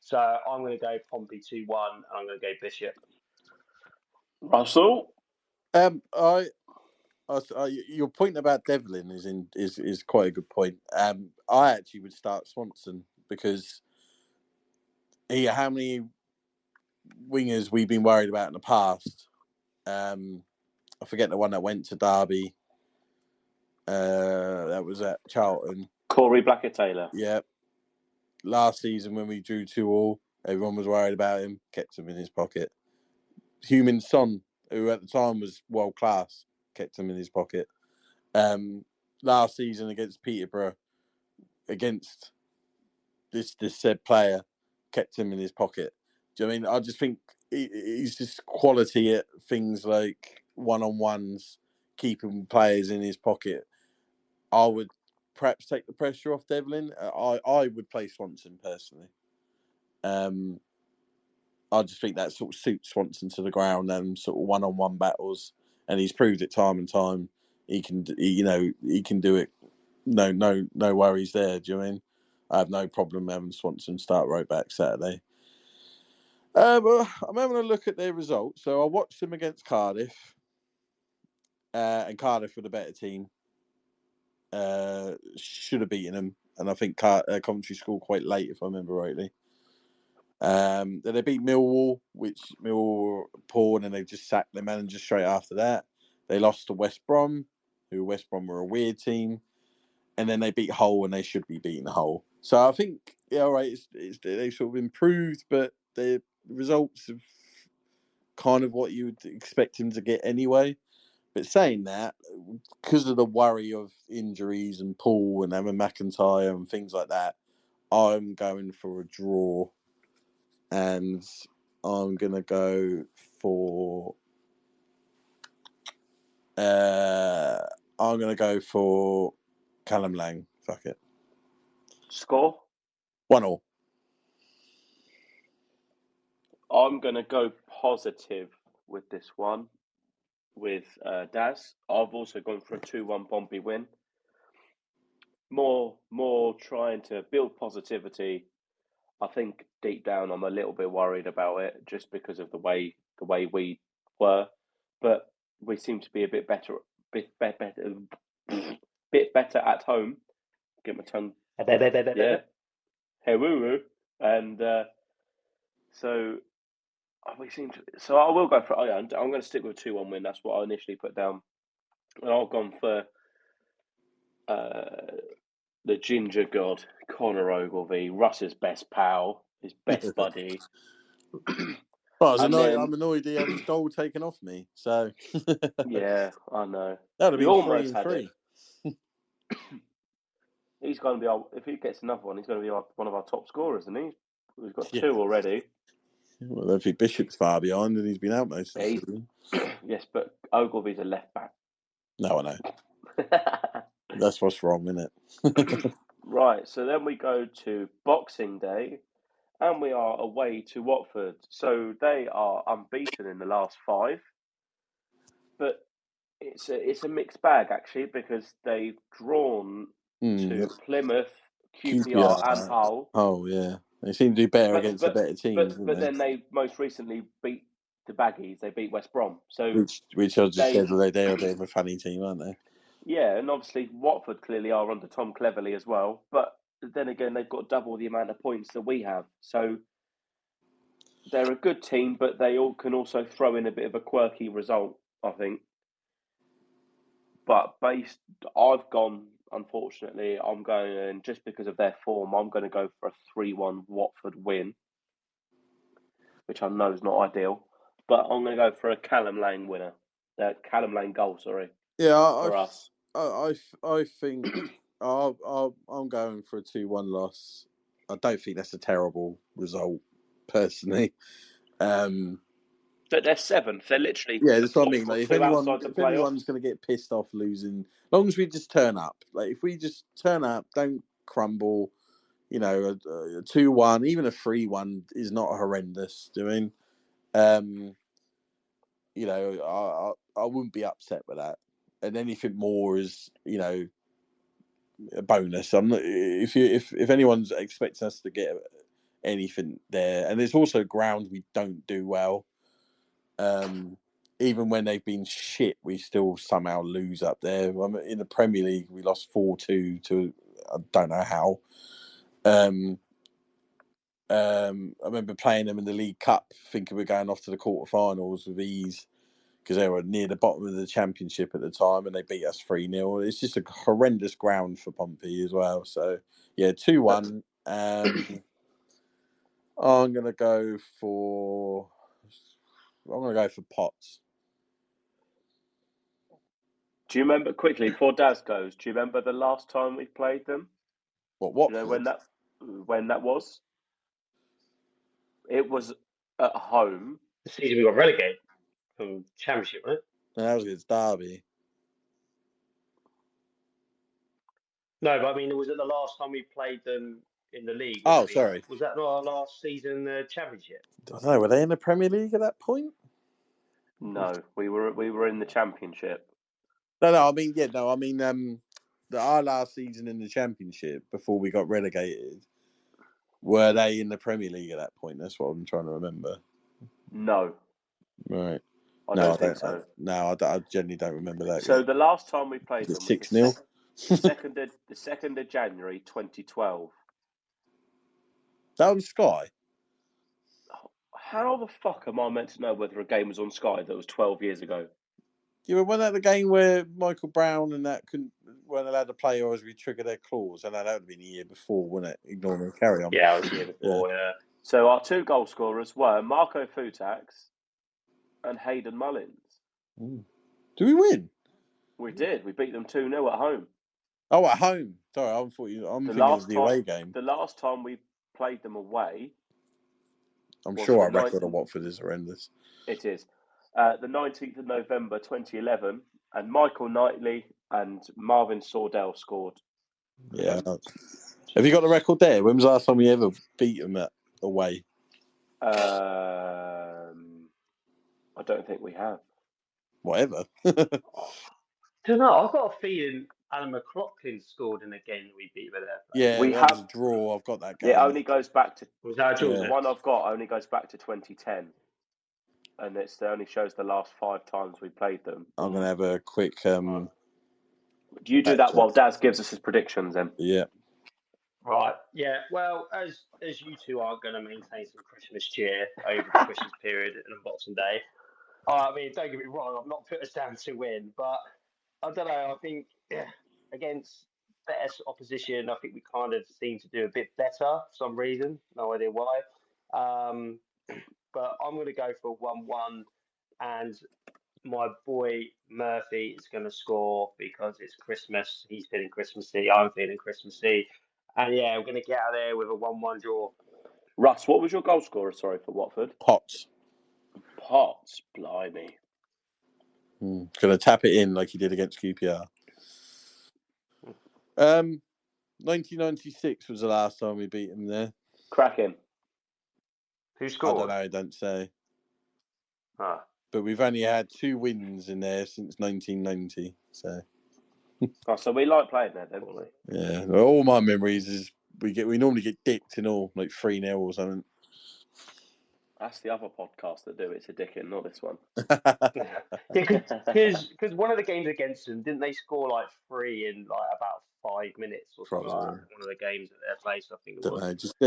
So I'm going to go Pompey 2-1, and I'm going to go Bishop. Russell? Your point about Devlin is quite a good point. I actually would start Swanson because how many wingers we've been worried about in the past. I forget the one that went to Derby. That was at Charlton. Corey Blackett-Taylor. Yeah. Last season when we drew 2-2, everyone was worried about him, kept him in his pocket. Heung-min Son, who at the time was world class, kept him in his pocket. Last season against Peterborough, against this said player, kept him in his pocket. Do you know what I mean? I just think he's just quality at things like one-on-ones, keeping players in his pocket. I would perhaps take the pressure off Devlin. I would play Swanson personally. I just think that sort of suits Swanson to the ground and sort of one-on-one battles, and he's proved it time and time. He can do it. No worries there. Do you know what I mean? I have no problem having Swanson start right back Saturday. But I'm having a look at their results. So I watched them against Cardiff, and Cardiff were the better team. Should have beaten them, and I think Coventry scored quite late, if I remember rightly. Then they beat Millwall, which Millwall were poor, and then they just sacked their manager straight after that. They lost to West Brom, who West Brom were a weird team, and then they beat Hull, and they should be beating Hull. So I think, yeah, all right, they sort of improved, but the results of kind of what you would expect him to get anyway. But saying that, because of the worry of injuries and Paul and Evan McIntyre and things like that, I'm going for a draw. And I'm going to go for... I'm going to go for Callum Lang. Fuck it. Score? 1-1. I'm going to go positive with this one, with Daz. I've also gone for a 2-1 Pompey win. More trying to build positivity. I think deep down I'm a little bit worried about it just because of the way we were, but we seem to be a bit better at home. Get my tongue. Yeah. Hey woo woo. And so we seem to. So I will go for. I'm going to stick with a 2-1 win. That's what I initially put down. And I've gone for the ginger god, Conor Ogilvie, Russ's best pal, his best buddy. Well, I'm annoyed he had his goal taken off me. So yeah, I know. That would have been almost 3-3. He's going to be if he gets another one, he's going to be one of our top scorers, isn't he? We've got 2 already. Well, I don't think Bishop's far behind, and he's been out most of the season. Yes, but Ogilvie's a left back. No, I know. That's what's wrong, isn't it? Right, so then we go to Boxing Day, and we are away to Watford. So they are unbeaten in the last 5, but it's a mixed bag actually because they've drawn to Plymouth, QPR, and QPR. Hull. Oh yeah, they seem to do better against the better teams, but then they most recently beat the Baggies. They beat West Brom. So which I just said they're a bit of a funny team, aren't they? yeah, and obviously Watford clearly are under Tom Cleverley as well. But then again, they've got double the amount of points that we have. So they're a good team, but they all can also throw in a bit of a quirky result, I think. But unfortunately, I'm going, just because of their form, I'm going to go for a 3-1 Watford win, which I know is not ideal. But I'm going to go for a Callum Lane winner. Callum Lane goal, sorry. Yeah, for us. I think I'm going for a 2-1 loss. I don't think that's a terrible result, personally. But they're 7th. They're literally that's what I mean. Like, if anyone's going to get pissed off losing, as long as we just turn up. Like, if we just turn up, don't crumble. You know, a 2-1, even a 3-1 is not horrendous doing. You know, I wouldn't be upset with that. And anything more is, you know, a bonus. I'm not, if anyone's expecting us to get anything there, and there's also ground we don't do well. Even when they've been shit, we still somehow lose up there. In the Premier League, we lost 4-2 to I don't know how. I remember playing them in the League Cup, thinking we're going off to the quarterfinals with ease because they were near the bottom of the Championship at the time, and they beat us 3-0. It's just a horrendous ground for Pompey as well. So yeah, 2-1. I'm gonna go for Potts. Do you remember, quickly before Daz goes? Do you remember the last time we played them? What? Do you know when that was? It was at home. The season we got relegated from Championship, right? No, that was against Derby. No, but I mean, was it the last time we played them in the league? Sorry. Was that not our last season in the Championship? I don't know. Were they in the Premier League at that point? No, we were in the Championship. No. I mean, our last season in the Championship before we got relegated. Were they in the Premier League at that point? That's what I'm trying to remember. No. Right. I don't think so. I genuinely don't remember that. So the last time we played them was 6-0. the 2nd of January 2012. That was Sky. How the fuck am I meant to know whether a game was on Sky that was 12 years ago? Yeah, wasn't that the game where Michael Brown and that weren't allowed to play, or as we triggered their clause? I know that would have been the year before, wouldn't it? Ignore me, carry on. Yeah, it was the year before. Yeah. So our 2 goal scorers were Marco Futax and Hayden Mullins. Did we win? We did. We beat them 2-0 at home. Oh, at home. Sorry, I'm thinking of the away game. The last time we played them away. I'm sure our record of Watford is horrendous. It is. The 19th of November 2011, and Michael Knightley and Marvin Sordell scored. Yeah. Have you got the record there? When was the last time we ever beat them away? I don't think we have. Whatever. I don't know. I've got a feeling Alan McLaughlin scored in a game that we beat with there. Yeah, we have a draw. I've got that game. It only goes back to. Was that a draw? The one I've got only goes back to 2010, and it only shows the last 5 times we played them. I'm gonna have a quick. Do you do that while Daz gives us his predictions then? Yeah. Right. Yeah. Well, as you two are going to maintain some Christmas cheer over the Christmas period and Boxing Day, I mean, don't get me wrong, I've not put us down to win, but I don't know. I think against better opposition, I think we kind of seem to do a bit better for some reason. No idea why. But I'm going to go for 1-1, and my boy Murphy is going to score because it's Christmas. He's feeling Christmassy. I'm feeling Christmassy. And yeah, we're going to get out there with a 1-1 draw. Russ, what was your goal scorer, for Watford? Potts, blimey. Going to tap it in like he did against QPR. 1996 was the last time we beat them there. Cracking. Who I scored? don't know, don't say. Ah. But we've only had 2 wins in there since 1990. So Oh, so we like playing there, then. yeah, well, all my memories is we normally get dicked in all, like 3-0 or something. That's the other podcast that do it to Dickin, not this one. Because one of the games against them, didn't they score like 3 in like about 5 minutes or something like that? One of the games at their place, I think it was. Know, just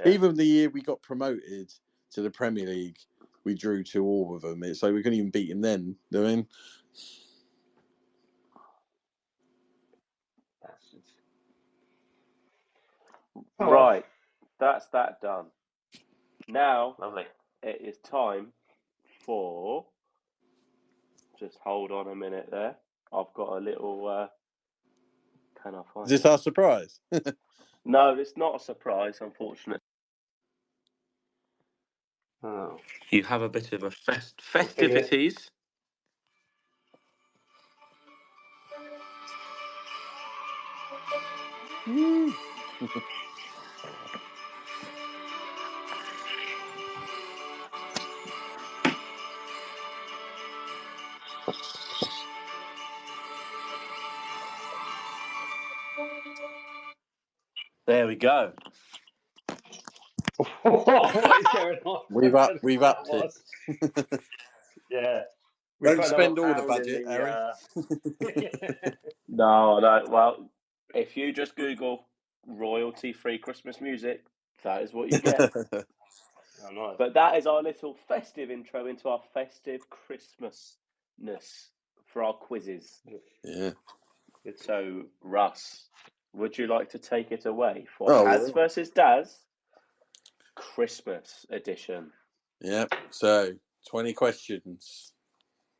even the year we got promoted to the Premier League, we drew 2 all with them. It's like we couldn't even beat them then. You know what I mean? Right, that's that done. Now, Lovely. It is time for. Just hold on a minute there. I've got a little. Can I find Is this it? our surprise? No, it's not a surprise, unfortunately. Oh. You have a bit of a festivities. There we go. What is going on? We've upped it. Yeah. Don't spend all the budget, Harry. No. Well, if you just Google royalty-free Christmas music, that is what you get. Oh, nice. But that is our little festive intro into our festive Christmasness for our quizzes. Yeah. So, Russ, would you like to take it away for Haz versus Daz Christmas edition? Yep. So, 20 questions.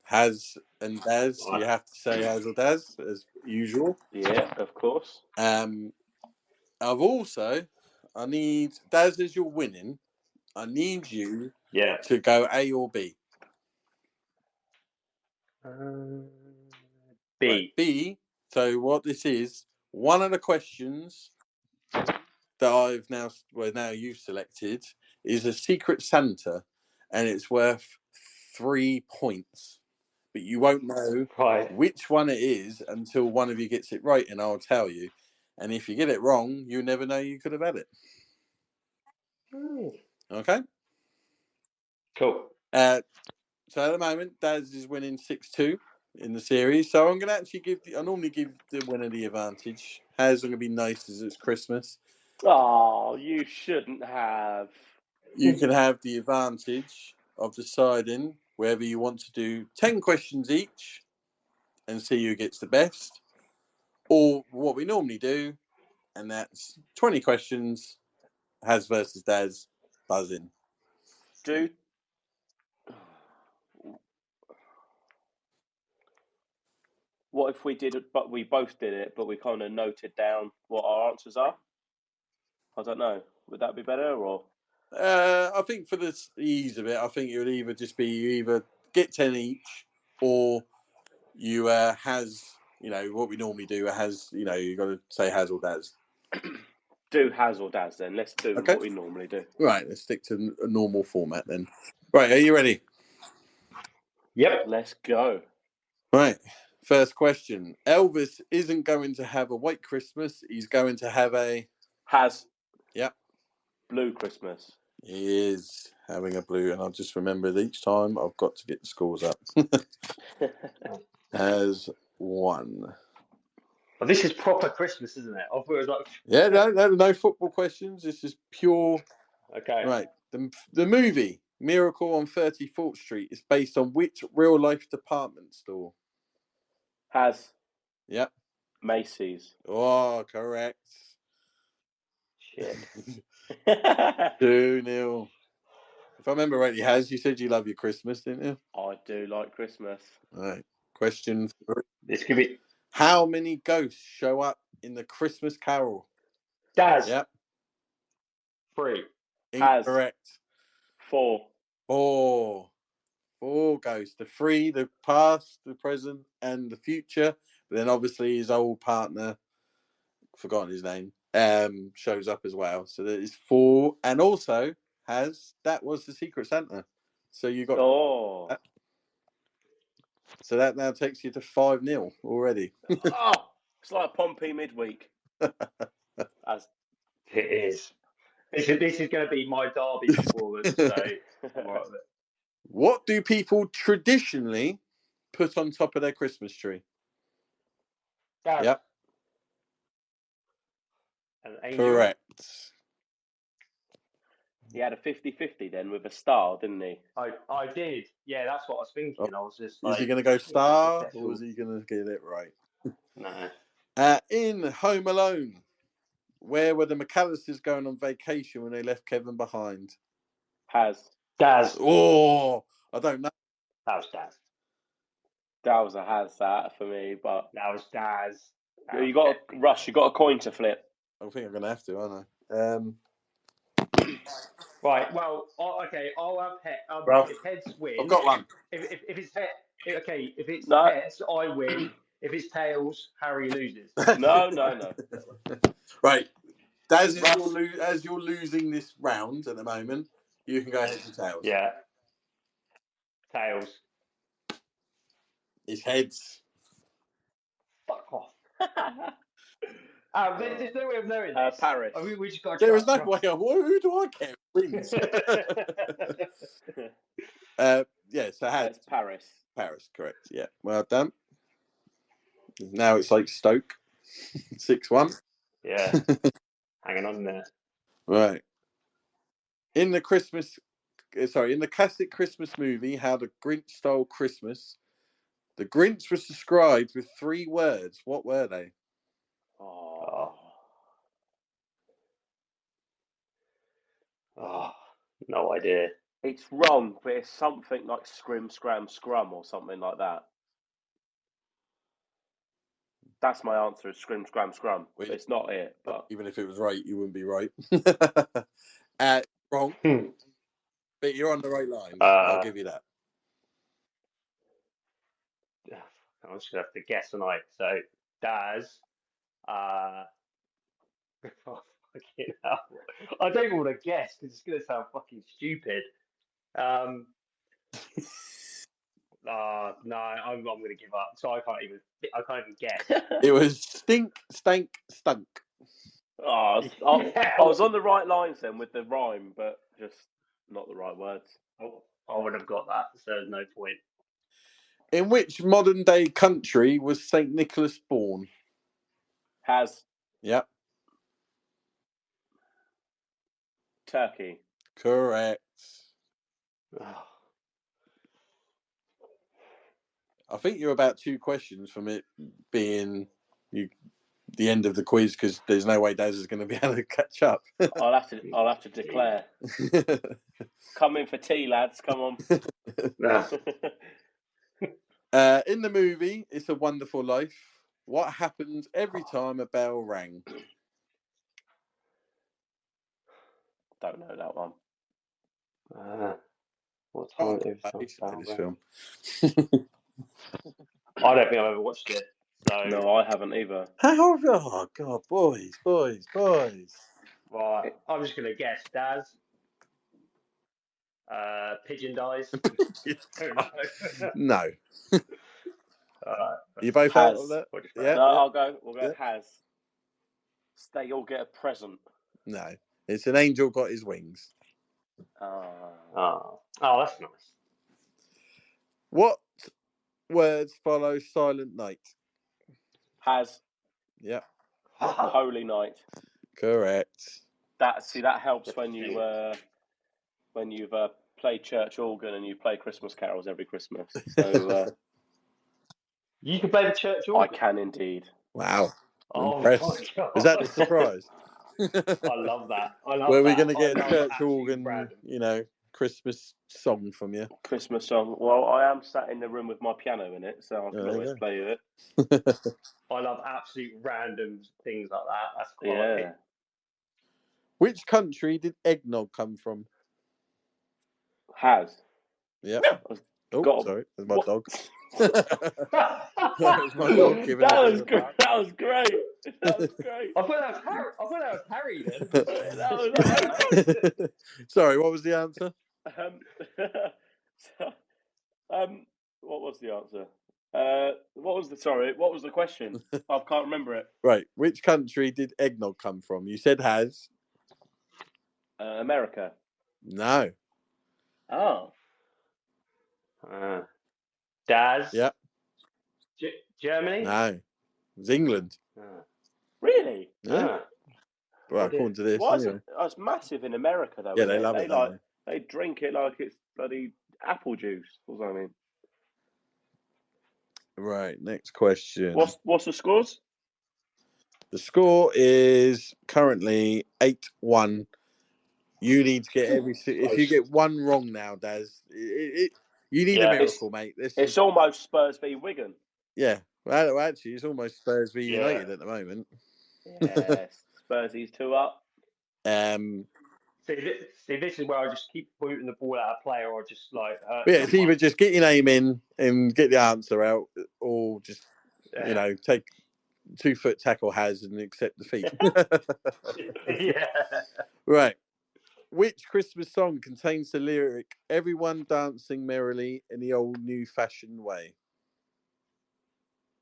Haz and Daz. You have to say Haz or Daz as usual. Yeah, of course. I need Daz, as you're winning, I need you Yeah. to go A or B. B. Right, B. So what this is, one of the questions that now you've selected is a Secret Santa, and it's worth 3 points. But you won't know which one it is until one of you gets it right, and I'll tell you. And if you get it wrong, you never know you could have had it. Okay? Cool. So at the moment, Daz is winning 6-2 in the series. So I'm going to actually I normally give the winner the advantage. How's going to be nice as it's Christmas? Oh, you shouldn't have. You can have the advantage of deciding whether you want to do 10 questions each and see who gets the best, or what we normally do, and that's 20 questions, Haz versus Daz, buzzing. What if we did it, but we both did it, but we kind of noted down what our answers are? I don't know. Would that be better, or? I think for the ease of it, I think it would either just be you either get 10 each, or you Haz, what we normally do, Haz, you got to say Haz or Daz. Do Haz or Daz then. Let's do what we normally do. Right, let's stick to a normal format then. Right, are you ready? Yep. Let's go. Right, first question. Elvis isn't going to have a white Christmas. He's going to have a... Haz. Yep. Blue Christmas. He is having a blue, and I'll just remember that each time I've got to get the scores up. Has won. Well, this is proper Christmas, isn't it? I thought it was like... Yeah, no football questions. This is pure... Okay. Right. The movie Miracle on 34th Street is based on which real-life department store? Haz. Yep. Macy's. Oh, correct. Shit. 2-0. If I remember rightly, Haz, you said you love your Christmas, didn't you? I do like Christmas. All right. Question 3. This could be... How many ghosts show up in the Christmas Carol? Daz. Yep. 3. Incorrect. 4. 4 ghosts. The 3, the past, the present, and the future. But then obviously his old partner, forgotten his name, shows up as well. So there is 4, and also that was the Secret Santa. So you got that. So that now takes you to 5-0 already. It's like Pompey midweek. It is. This is going to be my derby performance. So I'm all right with it. What do people traditionally put on top of their Christmas tree? Dad. Yep. An angel. Correct. He had a 50-50 then with a star, didn't he? I did. Yeah, that's what I was thinking. I was just like, is he going to go star or is he going to get it right? No. In Home Alone, where were the McAllisters going on vacation when they left Kevin behind? Daz. Oh, I don't know. That was Daz. That was a has that for me, but that was Daz. You got Russ. You got a coin to flip. I think I'm going to have to, aren't I? Right. Well, okay. I'll have if heads win. I've got one. If it's head, okay. If it's No. heads, I win. If it's tails, Harry loses. No. Right. Daz, as you're losing this round at the moment, you can go ahead to tails. Yeah. Tails. It's heads. Fuck off. There's no way of knowing this. Paris. We just got. There is no way of who do I care wins. Yeah, so it's Paris. Paris, correct. Yeah, well done. Now it's like Stoke, 6-1. Yeah, hanging on there. Right. In the classic Christmas movie, How the Grinch Stole Christmas, the Grinch was described with 3 words. What were they? No idea. It's wrong, but it's something like scrim, scram, scrum or something like that. That's my answer, is scrim, scram, scrum. It's not it, but even if it was right, you wouldn't be right. Wrong. But you're on the right line. I'll give you that. I'm just going to have to guess tonight. So, Daz. I don't even want to guess because it's going to sound fucking stupid. No, I'm going to give up. So I can't even guess. It was stink, stank, stunk. I was on the right lines then with the rhyme, but just not the right words. I would have got that, so there's no point. In which modern day country was St. Nicholas born? Yep. Turkey. Correct. I think you're about 2 questions from it being the end of the quiz because there's no way Daz is going to be able to catch up. I'll have to declare. Come in for tea, lads. Come on. In the movie, It's a Wonderful Life, what happens every time a bell rang? Don't know that one. What time is this film? I don't think I've ever watched it. So no, I haven't either. How? Oh God, boys. Right, I'm just gonna guess. Daz. Pigeon dies. No. You both out of that? Yeah. No, I'll go. We'll go. Has. They all get a present. No, it's an angel got his wings. Oh, that's nice. What words follow Silent Night? Has. Yep. Holy Night. Correct. That helps when you've played church organ and you play Christmas carols every Christmas. So you can play the church organ. I can indeed. Wow. Oh impressed. My God. Is that the surprise? I love that. Where are we going to get a church organ, Christmas song from you? Christmas song. Well, I am sat in the room with my piano in it, so I can always play with it. I love absolute random things like that. That's quite yeah. Which country did eggnog come from? Has. Yep. Sorry. That's my dog. That was my dog giving that was great. That was great. I thought that was Harry then. That was Sorry, what was the answer? What was the answer? What was the question? I can't remember it. Right. Which country did eggnog come from? You said has. America. No. Oh. Daz. Yeah. Germany. No. It was England. Really? Yeah. Well, according to this. Why is anyway. it? Oh, it's massive in America, though. Yeah, isn't they love it. don't They drink it like it's bloody apple juice or something. Right. Next question. What's the scores? The score is currently 8-1. You need to get if you get one wrong now, Daz, you need a miracle, mate. It's almost Spurs v Wigan. Yeah. Well, actually, it's almost Spurs v United at the moment. Yes, Spursy's 2 up. See, this is where I just keep booting the ball out of play, or just like. It's either just get your name in and get the answer out, or just take 2-foot tackle has and accept defeat. Yeah. Right. Which Christmas song contains the lyric "Everyone dancing merrily in the old new-fashioned way"?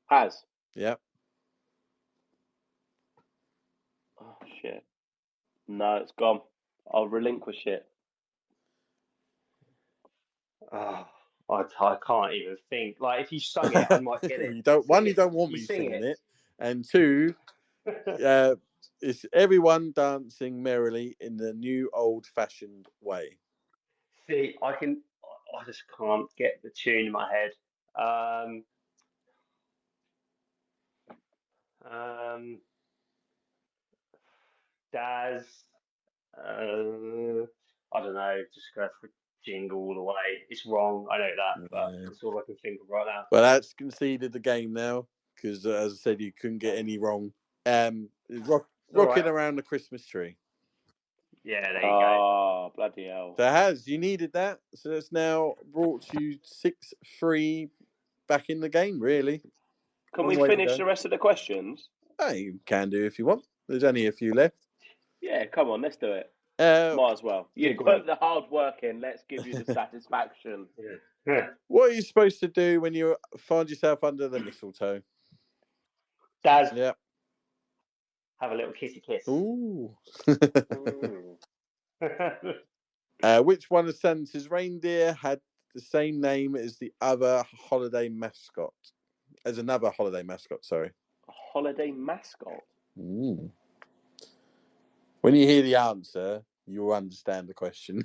Has. Yep. Oh shit. No, it's gone. I'll relinquish it. Oh, I can't even think. Like, if you sung it, I might get it. You don't want me singing it, and two, it's everyone dancing merrily in the new old-fashioned way. See, I just can't get the tune in my head. Daz, I don't know, just go for Jingle All the Way. It's wrong, I know that, but that's all I can think of right now. Well, that's conceded the game now, because as I said, you couldn't get any wrong. Rocking around the Christmas tree. Yeah, there you go. Oh, bloody hell. You needed that, so that's now brought you 6-3 back in the game, really. Can we finish the rest of the questions? You can do if you want. There's only a few left. Yeah, come on, let's do it. Might as well. You put the hard work in. Let's give you the satisfaction. What are you supposed to do when you find yourself under the mistletoe? Daz. Yeah. Have a little kissy kiss. Ooh. Which one of Santa's reindeer had the same name as the other holiday mascot? As another holiday mascot, sorry. A holiday mascot? Ooh. When you hear the answer, you'll understand the question.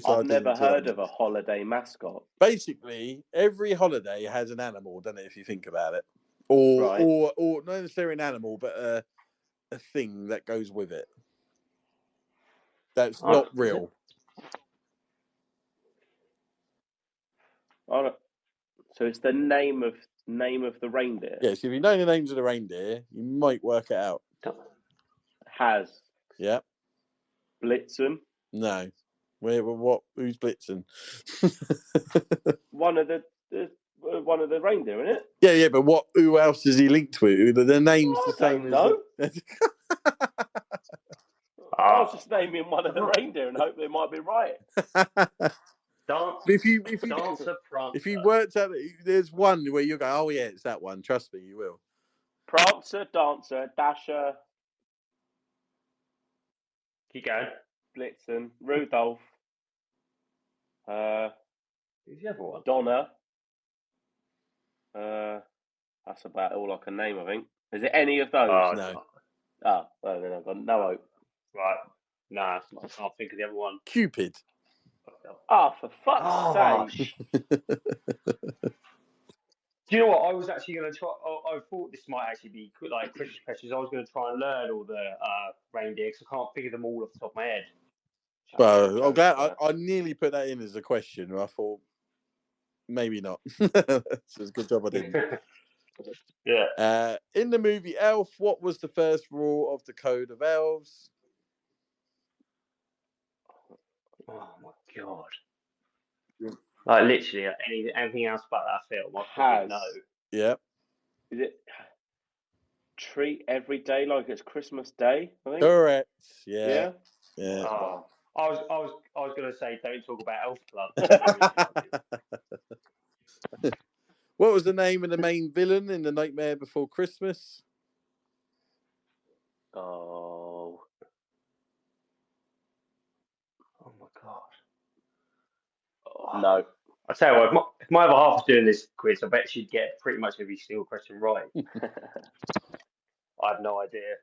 I've never heard of a holiday mascot. Basically, every holiday has an animal, doesn't it, if you think about it? Or not necessarily an animal, but a thing that goes with it. That's not real. So it's the name of the reindeer. Yes, if you know the names of the reindeer, you might work it out. Has. Yeah. Blitzen. No. What? Who's Blitzen? One of the reindeer, isn't it? Yeah, but who else is he linked with? The name's the same. No. I was just naming one of the reindeer and hope they might be right. If you worked out, there's one where you go, oh yeah, it's that one. Trust me, you will. Prancer, Dancer, Dasher. Keep going. Blitzen, Rudolph. Who's the other one? Donna. That's about all I can name, I think. Is it any of those? No. Oh, well, then I've got no hope. Right. Nah, I can't think of the other one. Cupid. Oh, for fuck's sake. Do you know what? I was actually going to try. I thought this might actually be like Christmas questions. I was going to try and learn all the reindeer because I can't figure them all off the top of my head. Well, I'm glad I nearly put that in as a question. I thought maybe not. So it's a good job I didn't. Yeah. In the movie Elf, what was the first rule of the Code of Elves? Oh my god! Like literally anything else about that film, I don't know. Yeah. Is it treat every day like it's Christmas Day, I think. Correct. Yeah. Oh, I was going to say don't talk about Elf Club. What was the name of the main villain in The Nightmare Before Christmas? Oh my God. No. I tell you what, if my other half was doing this quiz, I bet she'd get pretty much every single question right. I have no idea.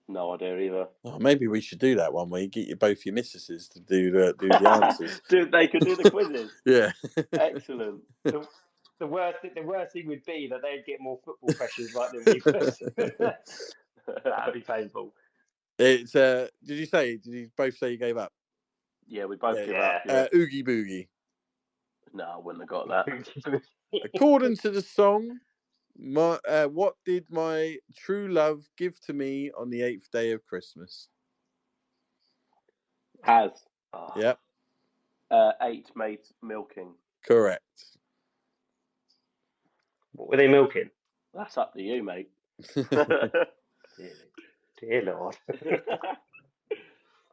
No idea either. Oh, maybe we should do that one where you get both your mistresses to do the answers. They could do the quizzes. Yeah. Excellent. The worst thing would be that they'd get more football questions right than we would. That'd be painful. It's did you both say you gave up? Yeah, we both give up. Yeah. Oogie Boogie. No, I wouldn't have got that. According to the song, what did my true love give to me on the 8th day of Christmas? Has. Yep. 8 mates milking. Correct. What were they milking? That's up to you, mate. Dear Lord.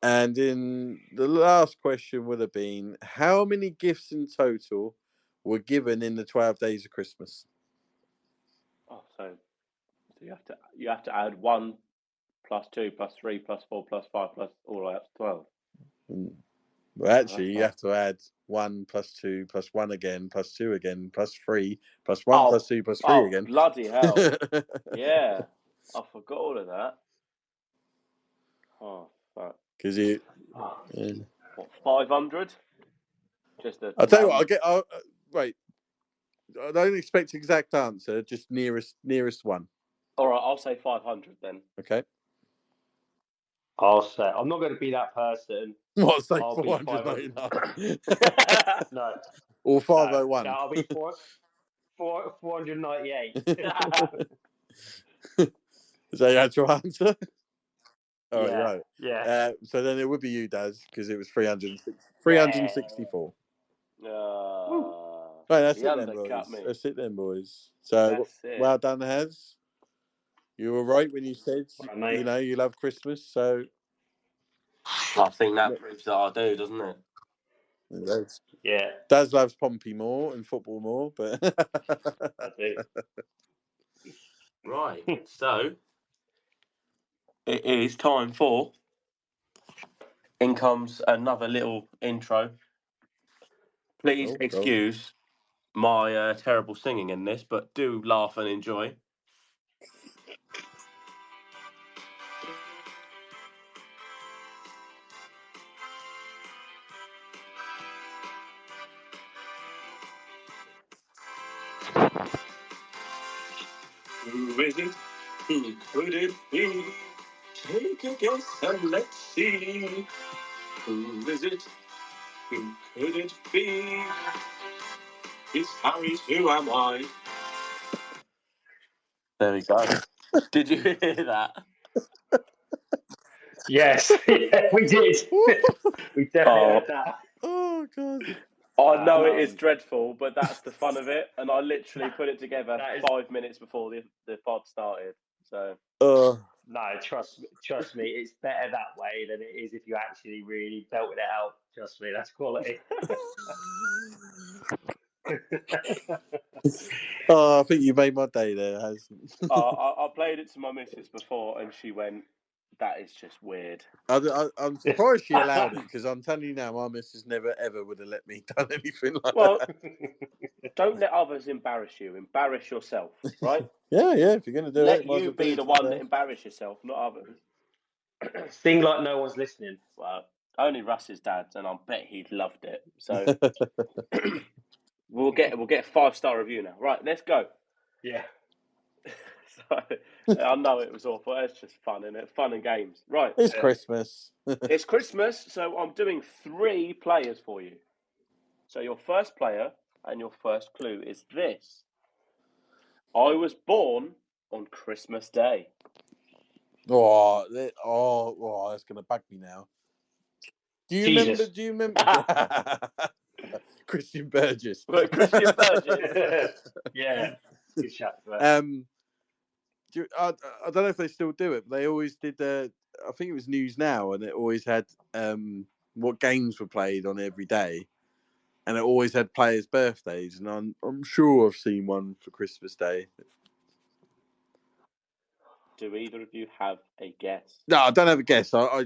And in the last question would have been, how many gifts in total were given in the 12 days of Christmas? Oh, so you have to add 1 plus 2 plus 3 plus 4 plus 5 plus all the way up to 12. Well, actually, you have to add 1 plus 2 plus 1 again plus 2 again plus 3 plus 1 plus 2 plus 3 again. Bloody hell. Yeah. I forgot all of that. Oh, fuck. Because you... What, 500? I'll tell you what, right. I don't expect exact answer, just nearest one. All right, I'll say 500 then. Okay. I'll say, I'm not going to be that person. What, say 499? No. Or 501? No, I'll be 498. Is that your actual answer? Oh, yeah. right. Yeah. So then it would be you, Daz, because it was 364. Right, that's it then, boys. That's it then, boys. So, well done, Haz. You were right when you said, you love Christmas, so... I think that proves that I do, doesn't it? Yeah. Daz loves Pompey more and football more, but... I do. Right, so... It is time for... In comes another little intro. Please excuse my terrible singing in this, but do laugh and enjoy. Who is it? Who could it be? Take a guess and let's see. Who is it? Who could it be? It's Harry's Who Am I? There we go. Did you hear that? Yes, we did. We definitely heard that. Oh, God. I know it is dreadful, but that's the fun of it. And I literally put it together 5 minutes before the pod started. So no, trust me, it's better that way than it is if you actually really belted it out. Trust me, that's quality. I think you made my day there, hasn't it? I played it to my missus before, and she went, "That is just weird." I'm surprised she allowed it, because I'm telling you now, my missus never ever would have let me done anything like that. Don't let others embarrass you. Embarrass yourself, right? Yeah. If you're going to do let it, let you be the one that embarrass yourself, not others. Sing like no one's listening. Well, only Russ's dad, and I bet he loved it. So we'll get a 5-star review now. Right, let's go. Yeah. I know it was awful. It's just fun, isn't it? Fun and games. Right. It's Christmas. It's Christmas, so I'm doing 3 players for you. So your first player and your first clue is this. I was born on Christmas Day. Oh, that's going to bug me now. Do you remember? Christian Burgess. Christian Burgess. Yeah. Good shout. I don't know if they still do it, but they always did. I think it was News Now, and it always had what games were played on every day, and it always had players' birthdays. And I'm sure I've seen one for Christmas Day. Do either of you have a guess? No, I don't have a guess. I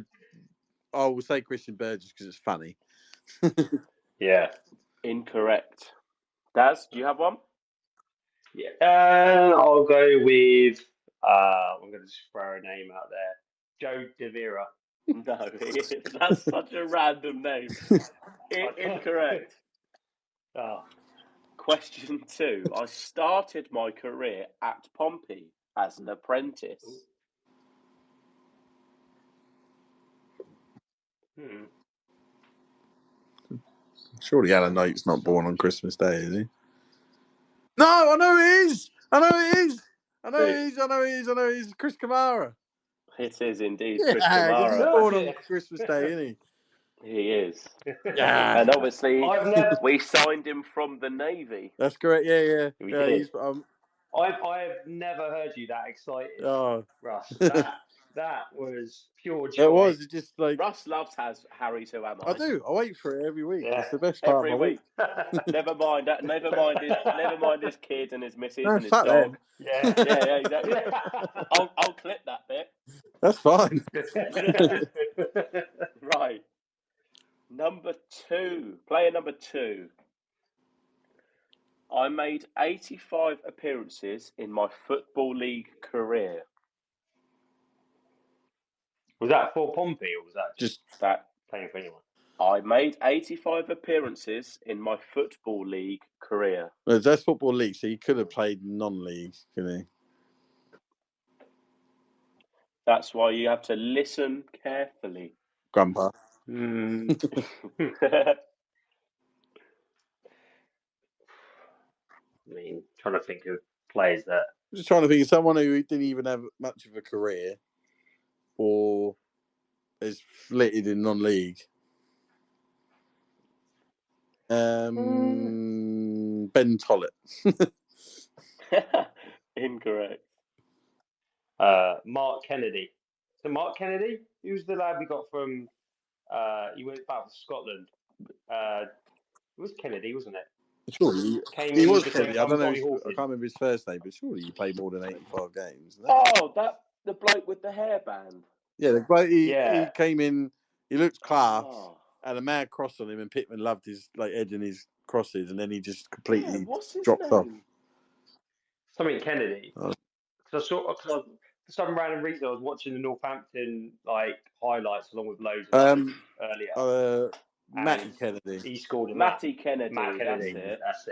will say Christian Burgess because it's funny. Yeah. Incorrect. Daz, do you have one? Yeah. I'll go with. I'm going to just throw a name out there. Joe De Vera. No, that's such a random name. Incorrect. Oh. Question 2. I started my career at Pompey as an apprentice. Surely Alan Knight's not born on Christmas Day, is he? No, I know it is. I know it is. Chris Kamara. It is indeed Chris Yeah, because he's Kamara. born on Christmas Day, isn't he? He is. Yeah. And obviously, I've never. we signed him from the Navy. That's correct. Yeah. We did. I've never heard you that excited, Russ. That was pure joy. It was. It just like Russ loves Harry. So am I. I do. I wait for it every week. Yeah. It's the best part Every of my week. Never mind his kid and his missus and his fuck dog. them. Yeah, exactly. I'll clip that bit. That's fine. Right. Player number 2. I made 85 appearances in my Football League career. Was that for Pompey or was that just that playing for anyone? I made 85 appearances in my Football League career. Well, that's Football League, so you could have played non-league, couldn't you? That's why you have to listen carefully. Grandpa. I mean, trying to think of players that. I'm just trying to think of someone who didn't even have much of a career or is flitted in non-league. Ben Tollett. Incorrect. Mark Kennedy. So Mark Kennedy, who's the lad we got from? He went back to Scotland. It was Kennedy, wasn't it? Surely he was Kennedy. I don't know. I can't remember his first name, but surely he played more than 85 games. The bloke with the hairband. Yeah, the bloke. He came in. He looked class. Had a mad cross on him, and Pittman loved his edging his crosses, and then he just completely dropped off. Something Kennedy. Because for some random reason, I was watching the Northampton highlights along with loads of earlier. Matty Kennedy. He scored a Matty Kennedy. That's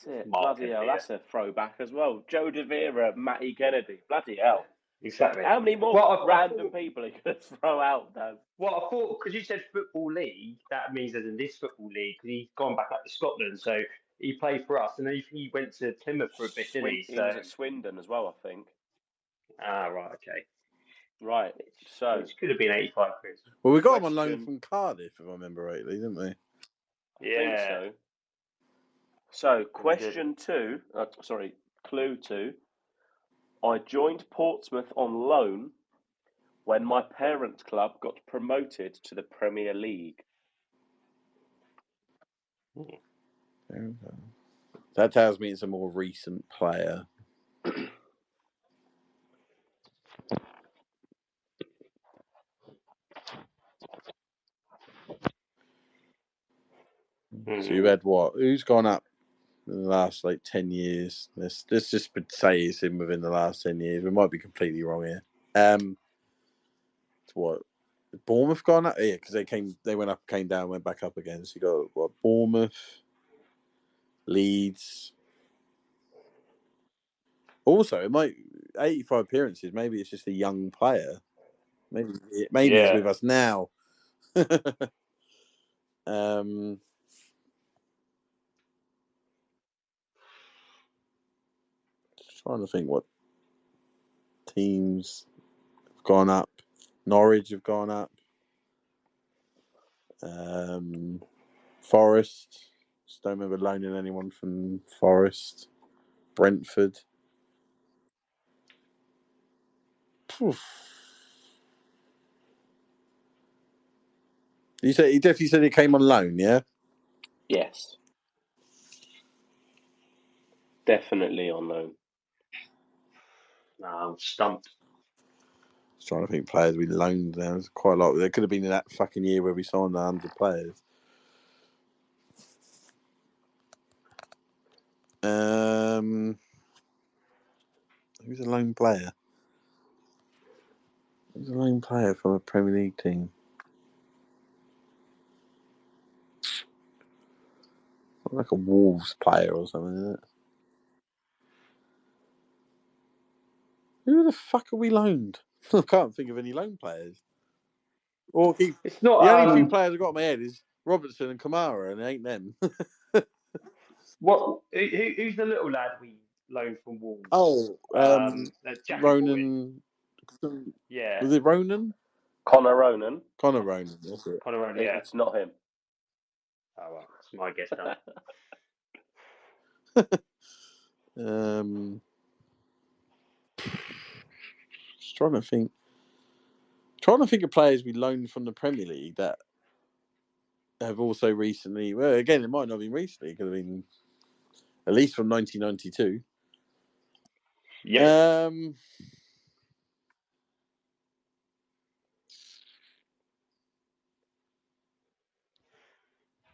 it. Bloody hell, that's a throwback as well. Joe De Vera, Matty Kennedy. Bloody hell. Exactly. How many more random people he could throw out, Dan? Well, I thought, because you said Football League, that means as in this Football League, because he's gone back up to Scotland, so he played for us, and then he went to Plymouth for a bit, didn't he? He was at Swindon as well, I think. Ah, right, okay. Right, so... Which could have been 85 quid. Well, we got him on loan from Cardiff, if I remember rightly, didn't we? I think so. So, clue 2. I joined Portsmouth on loan when my parents' club got promoted to the Premier League. That tells me it's a more recent player. So you had what? Who's gone up in the last 10 years? Let's just say it's him within the last 10 years. We might be completely wrong here. What? Bournemouth gone up? Yeah, because they went up, came down, went back up again. So you got what? Bournemouth, Leeds. Also, it might 85 appearances. Maybe it's just a young player. Maybe he's with us now. Trying to think what teams have gone up. Norwich have gone up. Forest. Just don't remember loaning anyone from Forest. Brentford. You said he definitely said he came on loan, yeah? Yes. Definitely on loan. No, I'm stumped. I was trying to think players we loaned. There was quite a lot. There could have been in that fucking year where we signed 100 players. Who's a lone player? Who's a lone player from a Premier League team? Like a Wolves player or something, isn't it? Who the fuck are we loaned? I can't think of any loan players. Or It's not. the only two players I've got in my head is Robertson and Kamara, and it ain't them. What? Who's the little lad we loaned from Wolves? Oh, Jacket Ronan. Yeah. Was it Ronan? Connor Ronan. Connor Ronan, that's it. Connor Ronan, yeah. It's not him. Oh, well, that's my guess now. Just trying to think. Trying to think of players we loaned from the Premier League that have also recently. Well, again, it might not have been recently. It could have been at least from 1992. Yeah.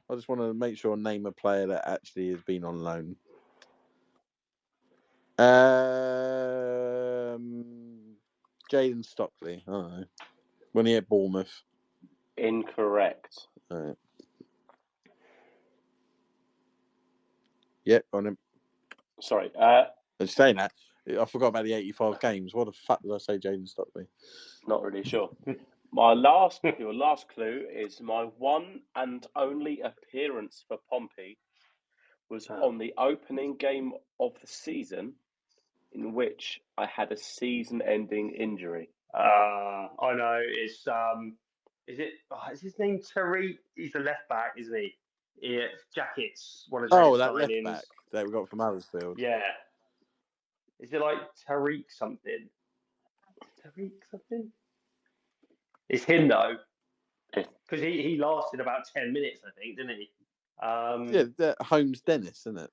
I just want to make sure I name a player that actually has been on loan. Jaden Stockley. I don't know. When he at Bournemouth. Incorrect. Right. Yep, on him. Sorry. And saying that, I forgot about the 85 games. What the fuck did I say, Jaden Stockley? Not really sure. Your last clue is my one and only appearance for Pompey was on the opening game of the season, in which I had a season-ending injury. I know. It's is his name Tariq? He's the left back, isn't he? Yeah, Jackets, one of his that signings. left back that we got from Huddersfield. Yeah. Is it like Tariq something? Tariq something? It's him though. Because he lasted about 10 minutes, I think, didn't he? Holmes Dennis, isn't it?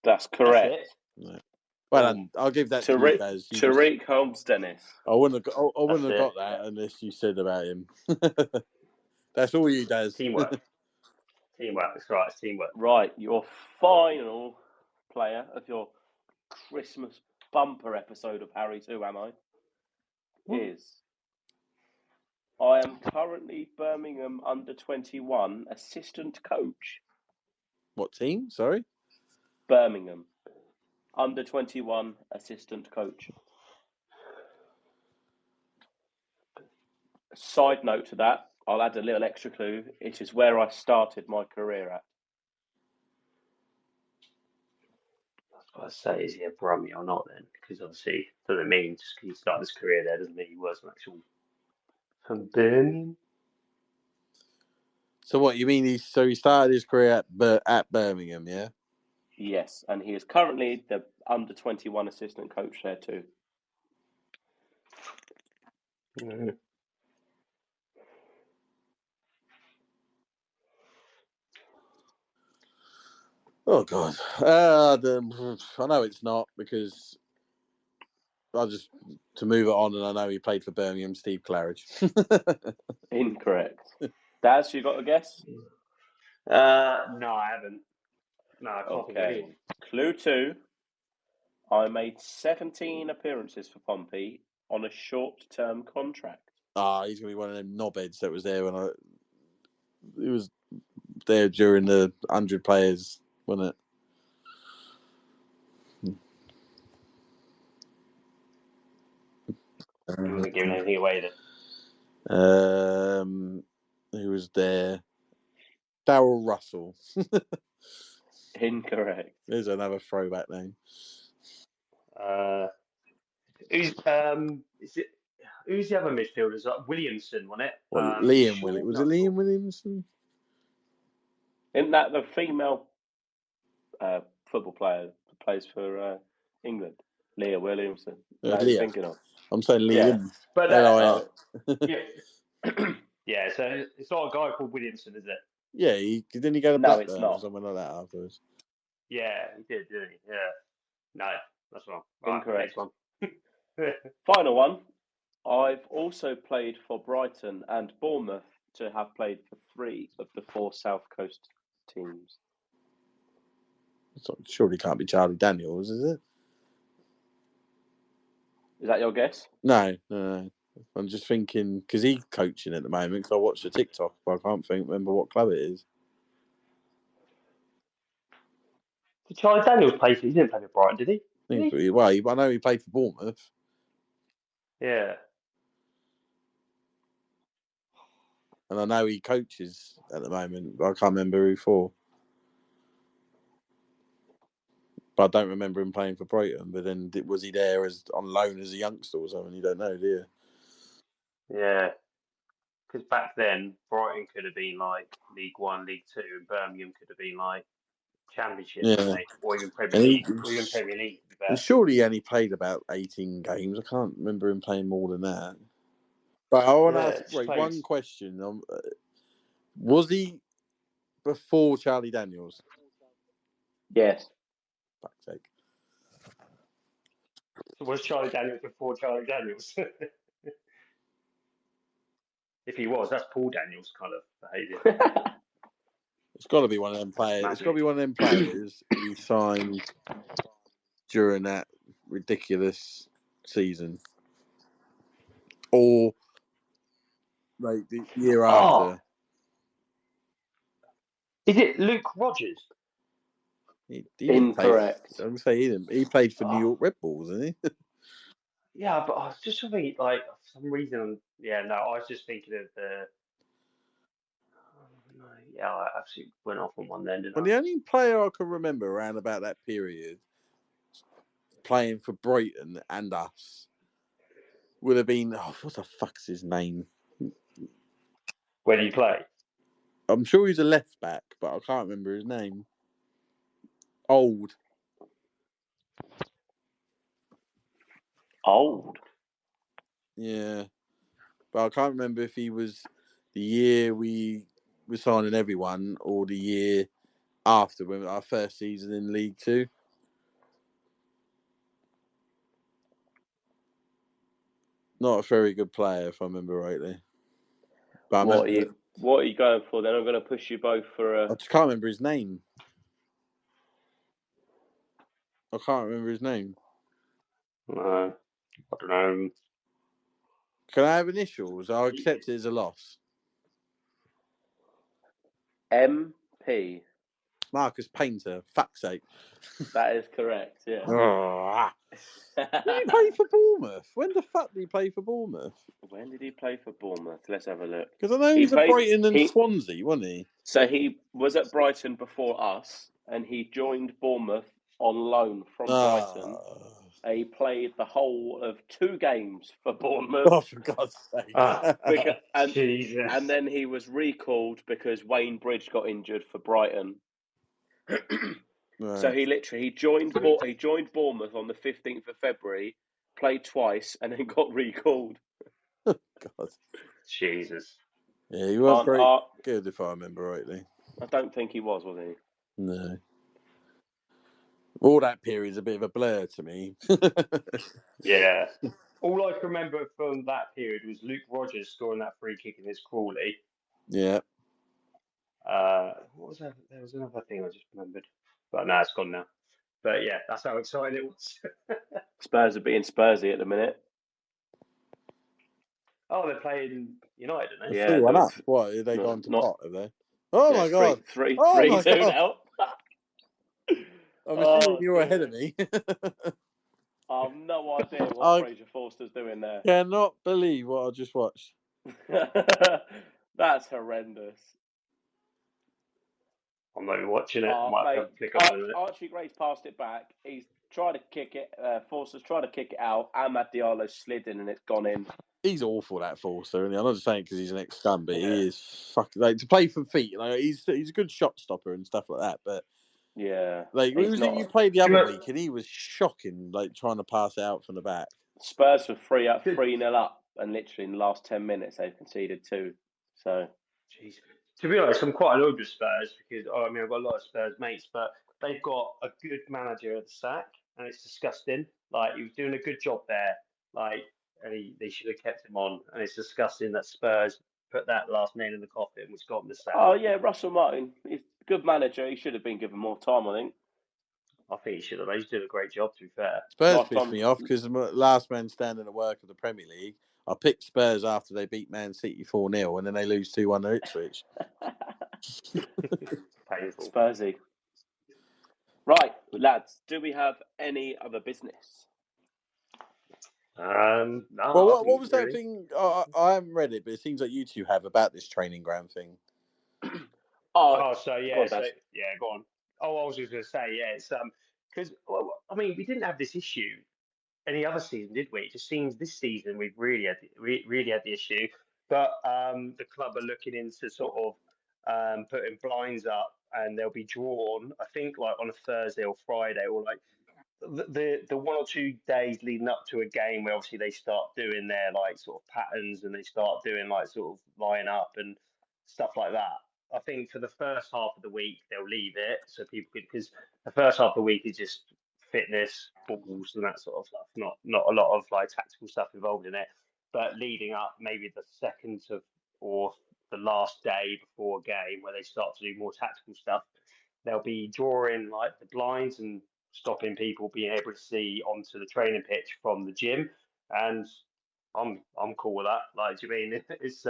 That's correct. Right. Well, I'll give that to you guys. Tariq Holmes Dennis. I wouldn't have got that unless you said about him. That's all you does. Teamwork. That's right. It's teamwork. Right, your final player of your Christmas bumper episode of Harry 2, am I? I am currently Birmingham under-21 assistant coach. What team? Sorry? Birmingham under-21 assistant coach. Side note to that, I'll add a little extra clue. It is where I started my career at. I was about to say, is he a Brummie or not then? Because obviously, doesn't mean just because he started his career there, doesn't mean he was an actual from Birmingham. So what, you mean he started his career at Birmingham, yeah? Yes, and he is currently the under-21 assistant coach there too. Mm-hmm. Oh, God. I know it's not because to move it on, and I know he played for Birmingham, Steve Claridge. Incorrect. Daz, you got a guess? No, I haven't. No, I can't think of anyone. Clue 2. I made 17 appearances for Pompey on a short-term contract. He's going to be one of them knobheads that was there when he was there during the 100 players, wasn't it? I'm not giving anything away then. Who was there? Darryl Russell. Incorrect. There's another throwback name. Who's the other midfielders? Williamson, wasn't it? Liam Williamson. Was it Liam Williamson? Isn't that the female football player that plays for England? Leah Williamson. That's what you're thinking of. I'm saying Liam. But Yeah. yeah, so it's not a guy called Williamson, is it? Yeah, didn't he go to No, Blackburn it's not. or something like that afterwards? Yeah, he did, didn't he? Yeah. No, that's wrong. Incorrect. Right, next one. Final one. I've also played for Brighton and Bournemouth to have played for 3 of the 4 South Coast teams. Surely can't be Charlie Daniels, is it? Is that your guess? No. I'm just thinking, because he's coaching at the moment, because I watched the TikTok, but I can't remember what club it is. Did Charlie Daniels play for? He didn't play for Brighton, did he? Well, I know he played for Bournemouth. Yeah. And I know he coaches at the moment, but I can't remember who for. But I don't remember him playing for Brighton. But then was he there as on loan as a youngster or something? You don't know, do you? Yeah. Because back then, Brighton could have been like League One, League Two, and Birmingham could have been like Championship, or even Premier League. To be fair. Surely he only played about 18 games. I can't remember him playing more than that. But I want to ask one question. Was he before Charlie Daniels? Yes. Fuck's sake. So was Charlie Daniels before Charlie Daniels? If he was, that's Paul Daniels' kind of behaviour. It's got to be one of them players. It's got to be one of them players who signed during that ridiculous season, or like the year after. Is it Luke Rogers? Incorrect. I'm gonna say he didn't. He played for New York Red Bulls, didn't he? Yeah, but I was just thinking, like, for some reason, I was just thinking of the. Yeah, I absolutely went off on one then, didn't I? The only player I can remember around about that period playing for Brighton and us would have been, what the fuck's his name? Where did he play? I'm sure he's a left back, but I can't remember his name. Old. Yeah. But I can't remember if he was the year we were signing everyone or the year after, when our first season in League Two. Not a very good player, if I remember rightly. But what are you going for then? I'm going to push you both for a... I just can't remember his name. I can't remember his name. I don't know. Can I have initials? I'll accept it as a loss. MP. Marcus Painter. Fuck's sake. That is correct, yeah. Did he play for Bournemouth? When the fuck did he play for Bournemouth? When did he play for Bournemouth? Let's have a look. Because I know he was at Brighton and Swansea, wasn't he? So he was at Brighton before us, and he joined Bournemouth on loan from Brighton. He played the whole of 2 games for Bournemouth. Oh, for God's sake. And then he was recalled because Wayne Bridge got injured for Brighton. Right. So he joined Bournemouth on the 15th of February, played twice, and then got recalled. God. Jesus. Yeah, he was very good, if I remember rightly. I don't think he was he? No. All that period's a bit of a blur to me. Yeah. All I can remember from that period was Luke Rogers scoring that free kick against Crawley. Yeah. What was that? There was another thing I just remembered. But no, it's gone now. But yeah, that's how exciting it was. Spurs are being Spursy at the minute. Oh, they're playing United, aren't they? Yeah. 3-1 up. What? Have they gone to pot, have they? Oh, my God. 3-2 now. I'm assuming you're ahead of me. I have no idea what Fraser Forster's doing there. I cannot believe what I just watched. That's horrendous. I'm not even watching it. Archie Gray's passed it back. He's tried to kick it. Forster's tried to kick it out. Amad Diallo slid in and it's gone in. He's awful, that Forster. I'm not just saying because he's an ex-scum, but he is fucking... Like, to play from feet, like, he's a good shot stopper and stuff like that, but... Yeah. Like, who was it you played the other week and he was shocking, like, trying to pass it out from the back? Spurs were 3-0 up, and literally in the last 10 minutes they've conceded 2. So, jeez. To be honest, I'm quite annoyed with Spurs because I've got a lot of Spurs mates, but they've got a good manager at the sack, and it's disgusting. Like, he was doing a good job there, and they should have kept him on, and it's disgusting that Spurs put that last nail in the coffin, which got him the sack. oh yeah, Russell Martin, he's a good manager. He should have been given more time, I think. I think he should have. He's doing a great job, to be fair. Spurs Last pissed time- me off because last man standing at work of the Premier League, I picked Spurs after they beat Man City 4-0 and then they lose 2-1 to Ipswich. Painful. Spursy. Right, lads, do we have any other business? No. Well, what was that thing? I haven't read it, but it seems like you two have about this training ground thing. Go on. Oh, I was just going to say, yeah, it's because we didn't have this issue any other season, did we? It just seems this season we've really had the issue. But the club are looking into sort of putting blinds up, and they'll be drawn, I think, like on a Thursday or Friday, or like the 1 or 2 days leading up to a game where obviously they start doing their like sort of patterns and they start doing like sort of line up and stuff like that. I think for the first half of the week they'll leave it so people could, because the first half of the week is just fitness, balls and that sort of stuff. Not a lot of like tactical stuff involved in it. But leading up maybe the second or the last day before a game where they start to do more tactical stuff, they'll be drawing like the blinds and stopping people being able to see onto the training pitch from the gym, and I'm cool with that. Like, do you mean if it's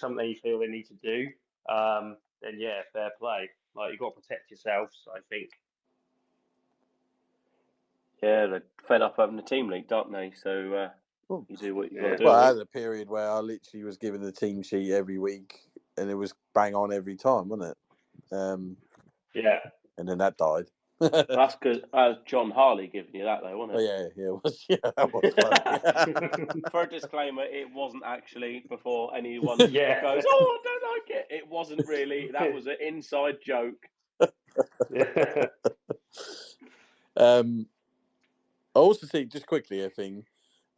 something you feel they need to do, then yeah, fair play. Like, you've got to protect yourselves, I think. Yeah, they're fed up having the team league, don't they? So you do what you got to do. Well, I had a period where I literally was given the team sheet every week, and it was bang on every time, wasn't it? Yeah. And then that died. That's good. John Harley giving you that, though, wasn't it? Yeah, it was. Yeah, that was funny. For a disclaimer, it wasn't actually, before anyone goes, I don't like it. It wasn't really. That was an inside joke. I also think, just quickly, a thing.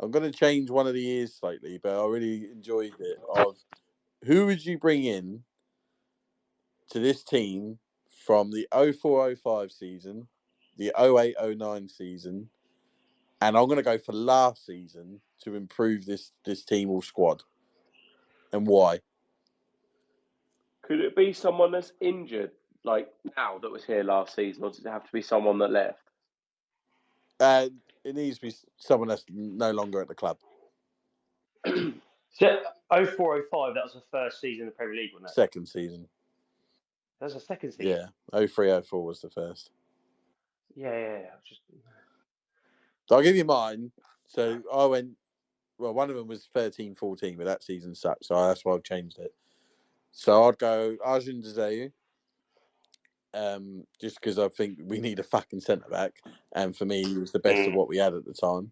I'm going to change one of the years slightly, but I really enjoyed it. Of who would you bring in to this team from the 04-05 season, the 08-09 season, and I'm going to go for last season to improve this team or squad, and why? Could it be someone that's injured, like now, that was here last season, or does it have to be someone that left? It needs to be someone that's no longer at the club. So 04-05, that was the first season of the Premier League, wasn't it? Second season. That was the second season? Yeah, 03-04 was the first. Yeah. So I'll give you mine. So I went, well, one of them was 13-14, but that season sucked, so that's why I've changed it. So I'd go Arjun Dzeu, just because I think we need a fucking centre-back, and for me, he was the best of what we had at the time.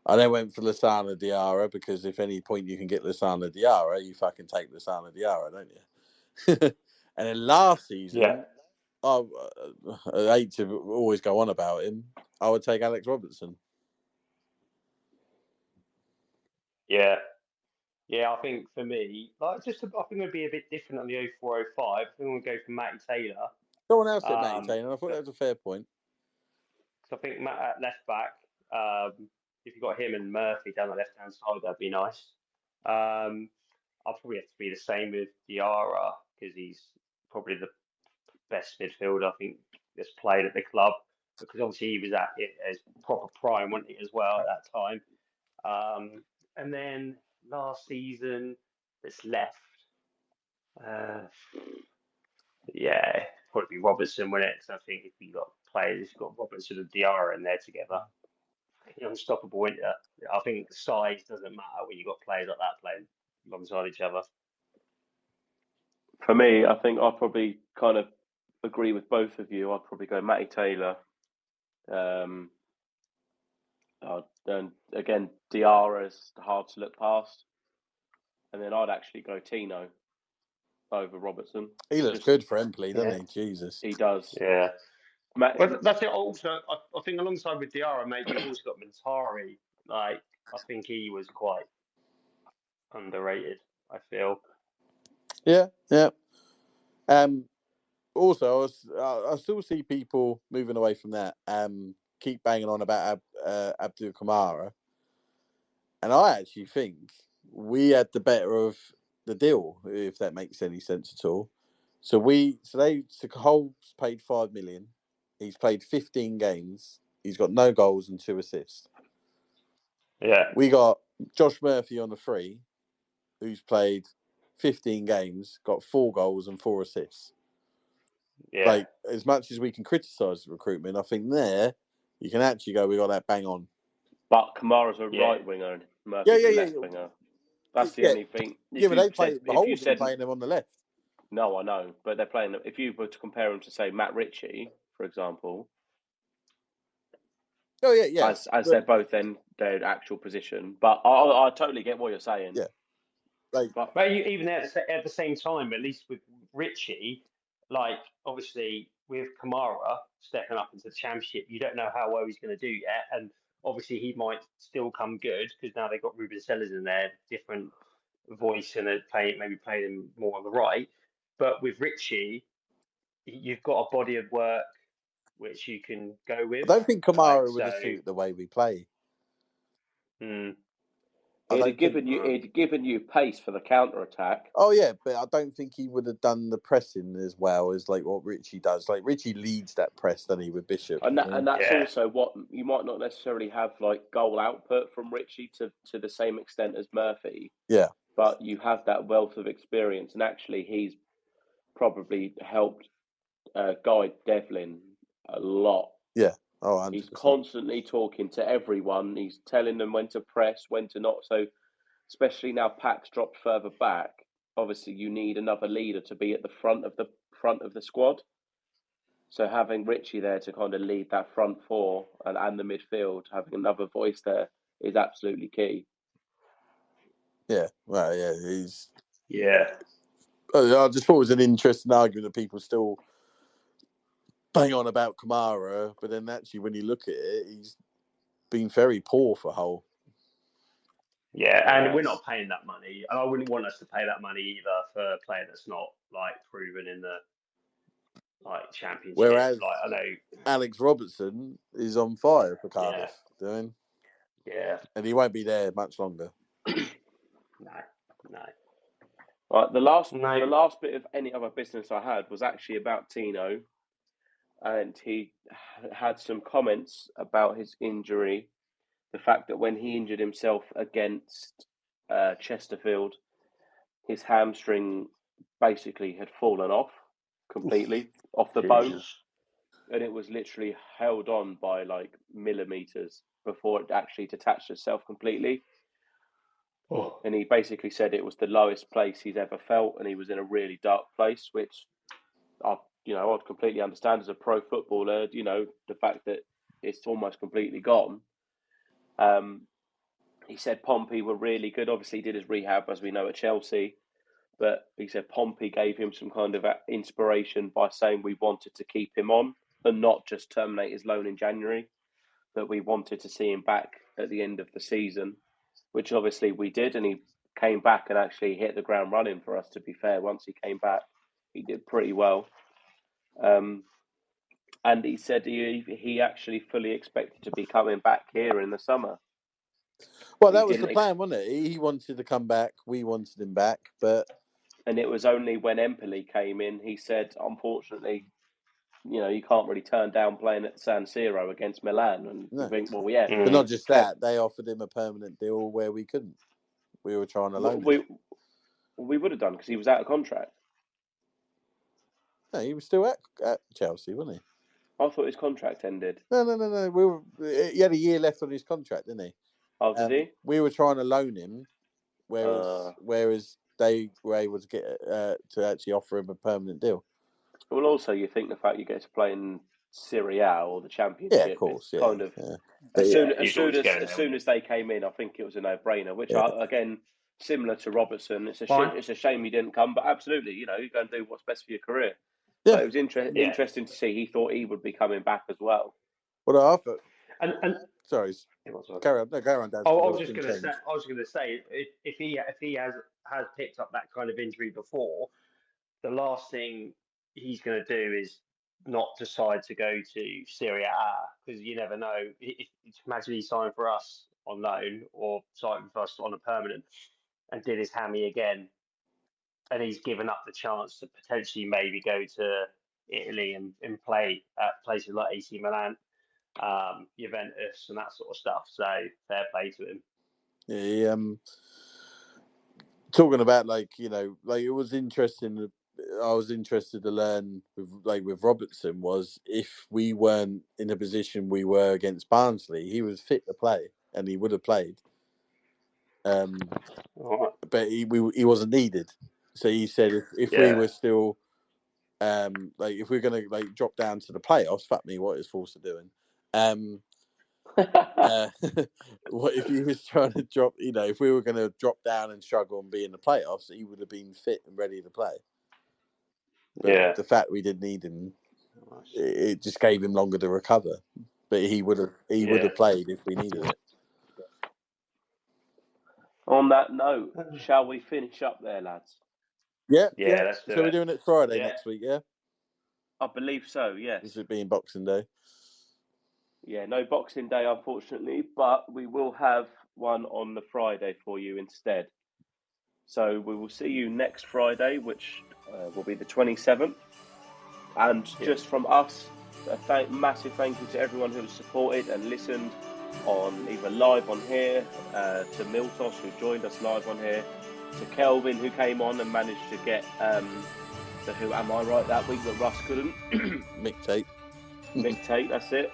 I then went for Lassana Diarra, because if any point you can get Lassana Diarra, you fucking take Lassana Diarra, don't you? And then last season, I hate to always go on about him, I would take Alex Robertson. Yeah, I think for me, I think it'd be a bit different on the 04-05. I think we'll go for Matty Taylor. Someone else said Matty Taylor. I thought that was a fair point. Because I think Matt at left back, if you got him and Murphy down the left hand side, that'd be nice. I'll probably have to be the same with Diarra, because he's probably the best midfielder I think that's played at the club. Because obviously he was at his proper prime, wasn't he, as well at that time. And then last season that's left, probably be Robertson, wouldn't it? Because I think if you got players, you've got Robertson and Diarra in there together, you're unstoppable, wouldn't you? I think size doesn't matter when you've got players like that playing alongside each other. For me, I think I'll probably kind of agree with both of you. I'd probably go Matty Taylor. And again, Diarra's hard to look past. And then I'd actually go Tino over Robertson. He looks good for Empoli, doesn't he? Jesus. He does. Yeah. Well, that's it. Also, I think alongside with Diarra, mate, you've also got Montari Like, I think he was quite underrated, I feel. Yeah. Also, I still see people moving away from that. Keep banging on about Abdul Kamara, and I actually think we had the better of the deal, if that makes any sense at all. So Hull's paid $5 million. He's played 15 games. He's got no goals and 2 assists. Yeah. We got Josh Murphy on the free, who's played 15 games, got 4 goals and 4 assists. Yeah. Like, as much as we can criticise the recruitment, I think there you can actually go, we got that bang on. But Kamara's a right winger and Murphy's a left winger. That's the only thing. But the Hull's playing him on the left. No, I know, but they're playing. If you were to compare him to, say, Matt Ritchie, for example. Oh yeah. As they're both in their actual position, but I totally get what you're saying. Yeah. But even at the same time, at least with Ritchie, like, obviously with Kamara stepping up into the Championship, you don't know how well he's going to do yet, and obviously he might still come good because now they've got Ruben Sellers in there, different voice, and maybe playing him more on the right. But with Ritchie, you've got a body of work which you can go with. I don't think Kamara would have suited the way we play. It'd have given you pace for the counter-attack. Oh, yeah, but I don't think he would have done the pressing as well as like what Ritchie does. Like, Ritchie leads that press, doesn't he, with Bishop? And that's also what you might not necessarily have, like, goal output from Ritchie to the same extent as Murphy. Yeah. But you have that wealth of experience, and actually he's probably helped guide Devlin a lot. Yeah. Oh, 100%. He's constantly talking to everyone. He's telling them when to press, when to not. So, especially now Pack's dropped further back, obviously you need another leader to be at the front of the squad. So having Ritchie there to kind of lead that front four and the midfield, having another voice there is absolutely key. Yeah, well, yeah, he's... Yeah. I just thought it was an interesting argument that people still bang on about Kamara, but then actually when you look at it, he's been very poor for Hull. Yeah, and we're not paying that money, and I wouldn't want us to pay that money either for a player that's not like proven in the Championship. Whereas I know Alex Robertson is on fire for Cardiff, doing. Yeah, and he won't be there much longer. No. Right, the last bit of any other business I had was actually about Tino, and he had some comments about his injury. The fact that when he injured himself against Chesterfield, his hamstring basically had fallen off completely, off the bone. And it was literally held on by like millimeters before it actually detached itself completely. Oh. And he basically said it was the lowest place he's ever felt, and he was in a really dark place, which I'd completely understand as a pro footballer, the fact that it's almost completely gone. He said Pompey were really good. Obviously, he did his rehab, as we know, at Chelsea. But he said Pompey gave him some kind of inspiration by saying we wanted to keep him on and not just terminate his loan in January, that we wanted to see him back at the end of the season, which obviously we did. And he came back and actually hit the ground running for us, to be fair. Once he came back, he did pretty well. And he said he actually fully expected to be coming back here in the summer. Well, that was the plan, wasn't it? He wanted to come back. We wanted him back, but... And it was only when Empoli came in, he said, unfortunately, you can't really turn down playing at San Siro against Milan. And you think, well, yeah. But not just that, they offered him a permanent deal where we couldn't. We were trying to loan him. We would have done, because he was out of contract. No, he was still at Chelsea, wasn't he? I thought his contract ended. No. He had a year left on his contract, didn't he? Oh, did he? We were trying to loan him, whereas they were able to get to actually offer him a permanent deal. Well, also, you think the fact you get to play in Serie A or the Championship, yeah, of course, it's kind of as soon as they came in, I think it was a no-brainer. Which again, similar to Robertson, it's a shame he didn't come, but absolutely, you go and do what's best for your career. Yeah. So it was interesting to see. He thought he would be coming back as well. Well, I thought, and Sorry, It was, carry on. No, carry on, Daz. I was just going to say, if he has picked up that kind of injury before, the last thing he's going to do is not decide to go to Serie A, because you never know. Imagine he signed for us on loan or signed for us on a permanent and did his hammy again, and he's given up the chance to potentially maybe go to Italy and play at places like AC Milan, Juventus, and that sort of stuff. So fair play to him. Yeah, talking about it was interesting. I was interested to learn with Robertson was if we weren't in a position we were against Barnsley, he was fit to play and he would have played. But he wasn't needed. So he said if we were still if we're gonna drop down to the playoffs, fuck me, what is Forster doing? What if he was trying to drop? If we were going to drop down and struggle and be in the playoffs, he would have been fit and ready to play. But the fact we didn't need him, it just gave him longer to recover. But he would have played if we needed it. On that note, shall we finish up there, lads? Yeah. Let's do it. So we're doing it Friday next week, yeah? I believe so, yes. This would be Boxing Day. Yeah, no Boxing Day, unfortunately, but we will have one on the Friday for you instead. So we will see you next Friday, which will be the 27th. And just from us, a massive thank you to everyone who has supported and listened on either live on here, to Miltos, who joined us live on here, to Kelvin, who came on and managed to get the Who Am I Right that week that Russ couldn't. Mick Tate, that's it.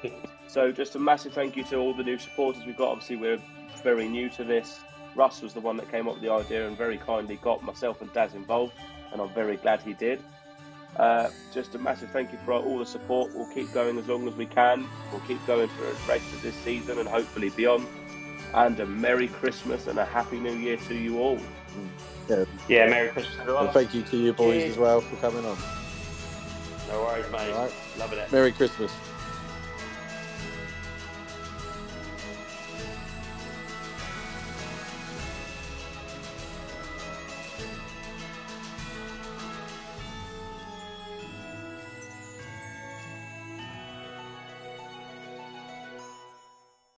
So just a massive thank you to all the new supporters we've got. Obviously, we're very new to this. Russ was the one that came up with the idea and very kindly got myself and Daz involved, and I'm very glad he did. Just a massive thank you for all the support. We'll keep going as long as we can. We'll keep going for the rest of this season and hopefully beyond. And a Merry Christmas and a Happy New Year to you all. Yeah, Merry Christmas everyone. And thank you to you boys as well for coming on. No worries, mate. All right. Loving it. Merry Christmas.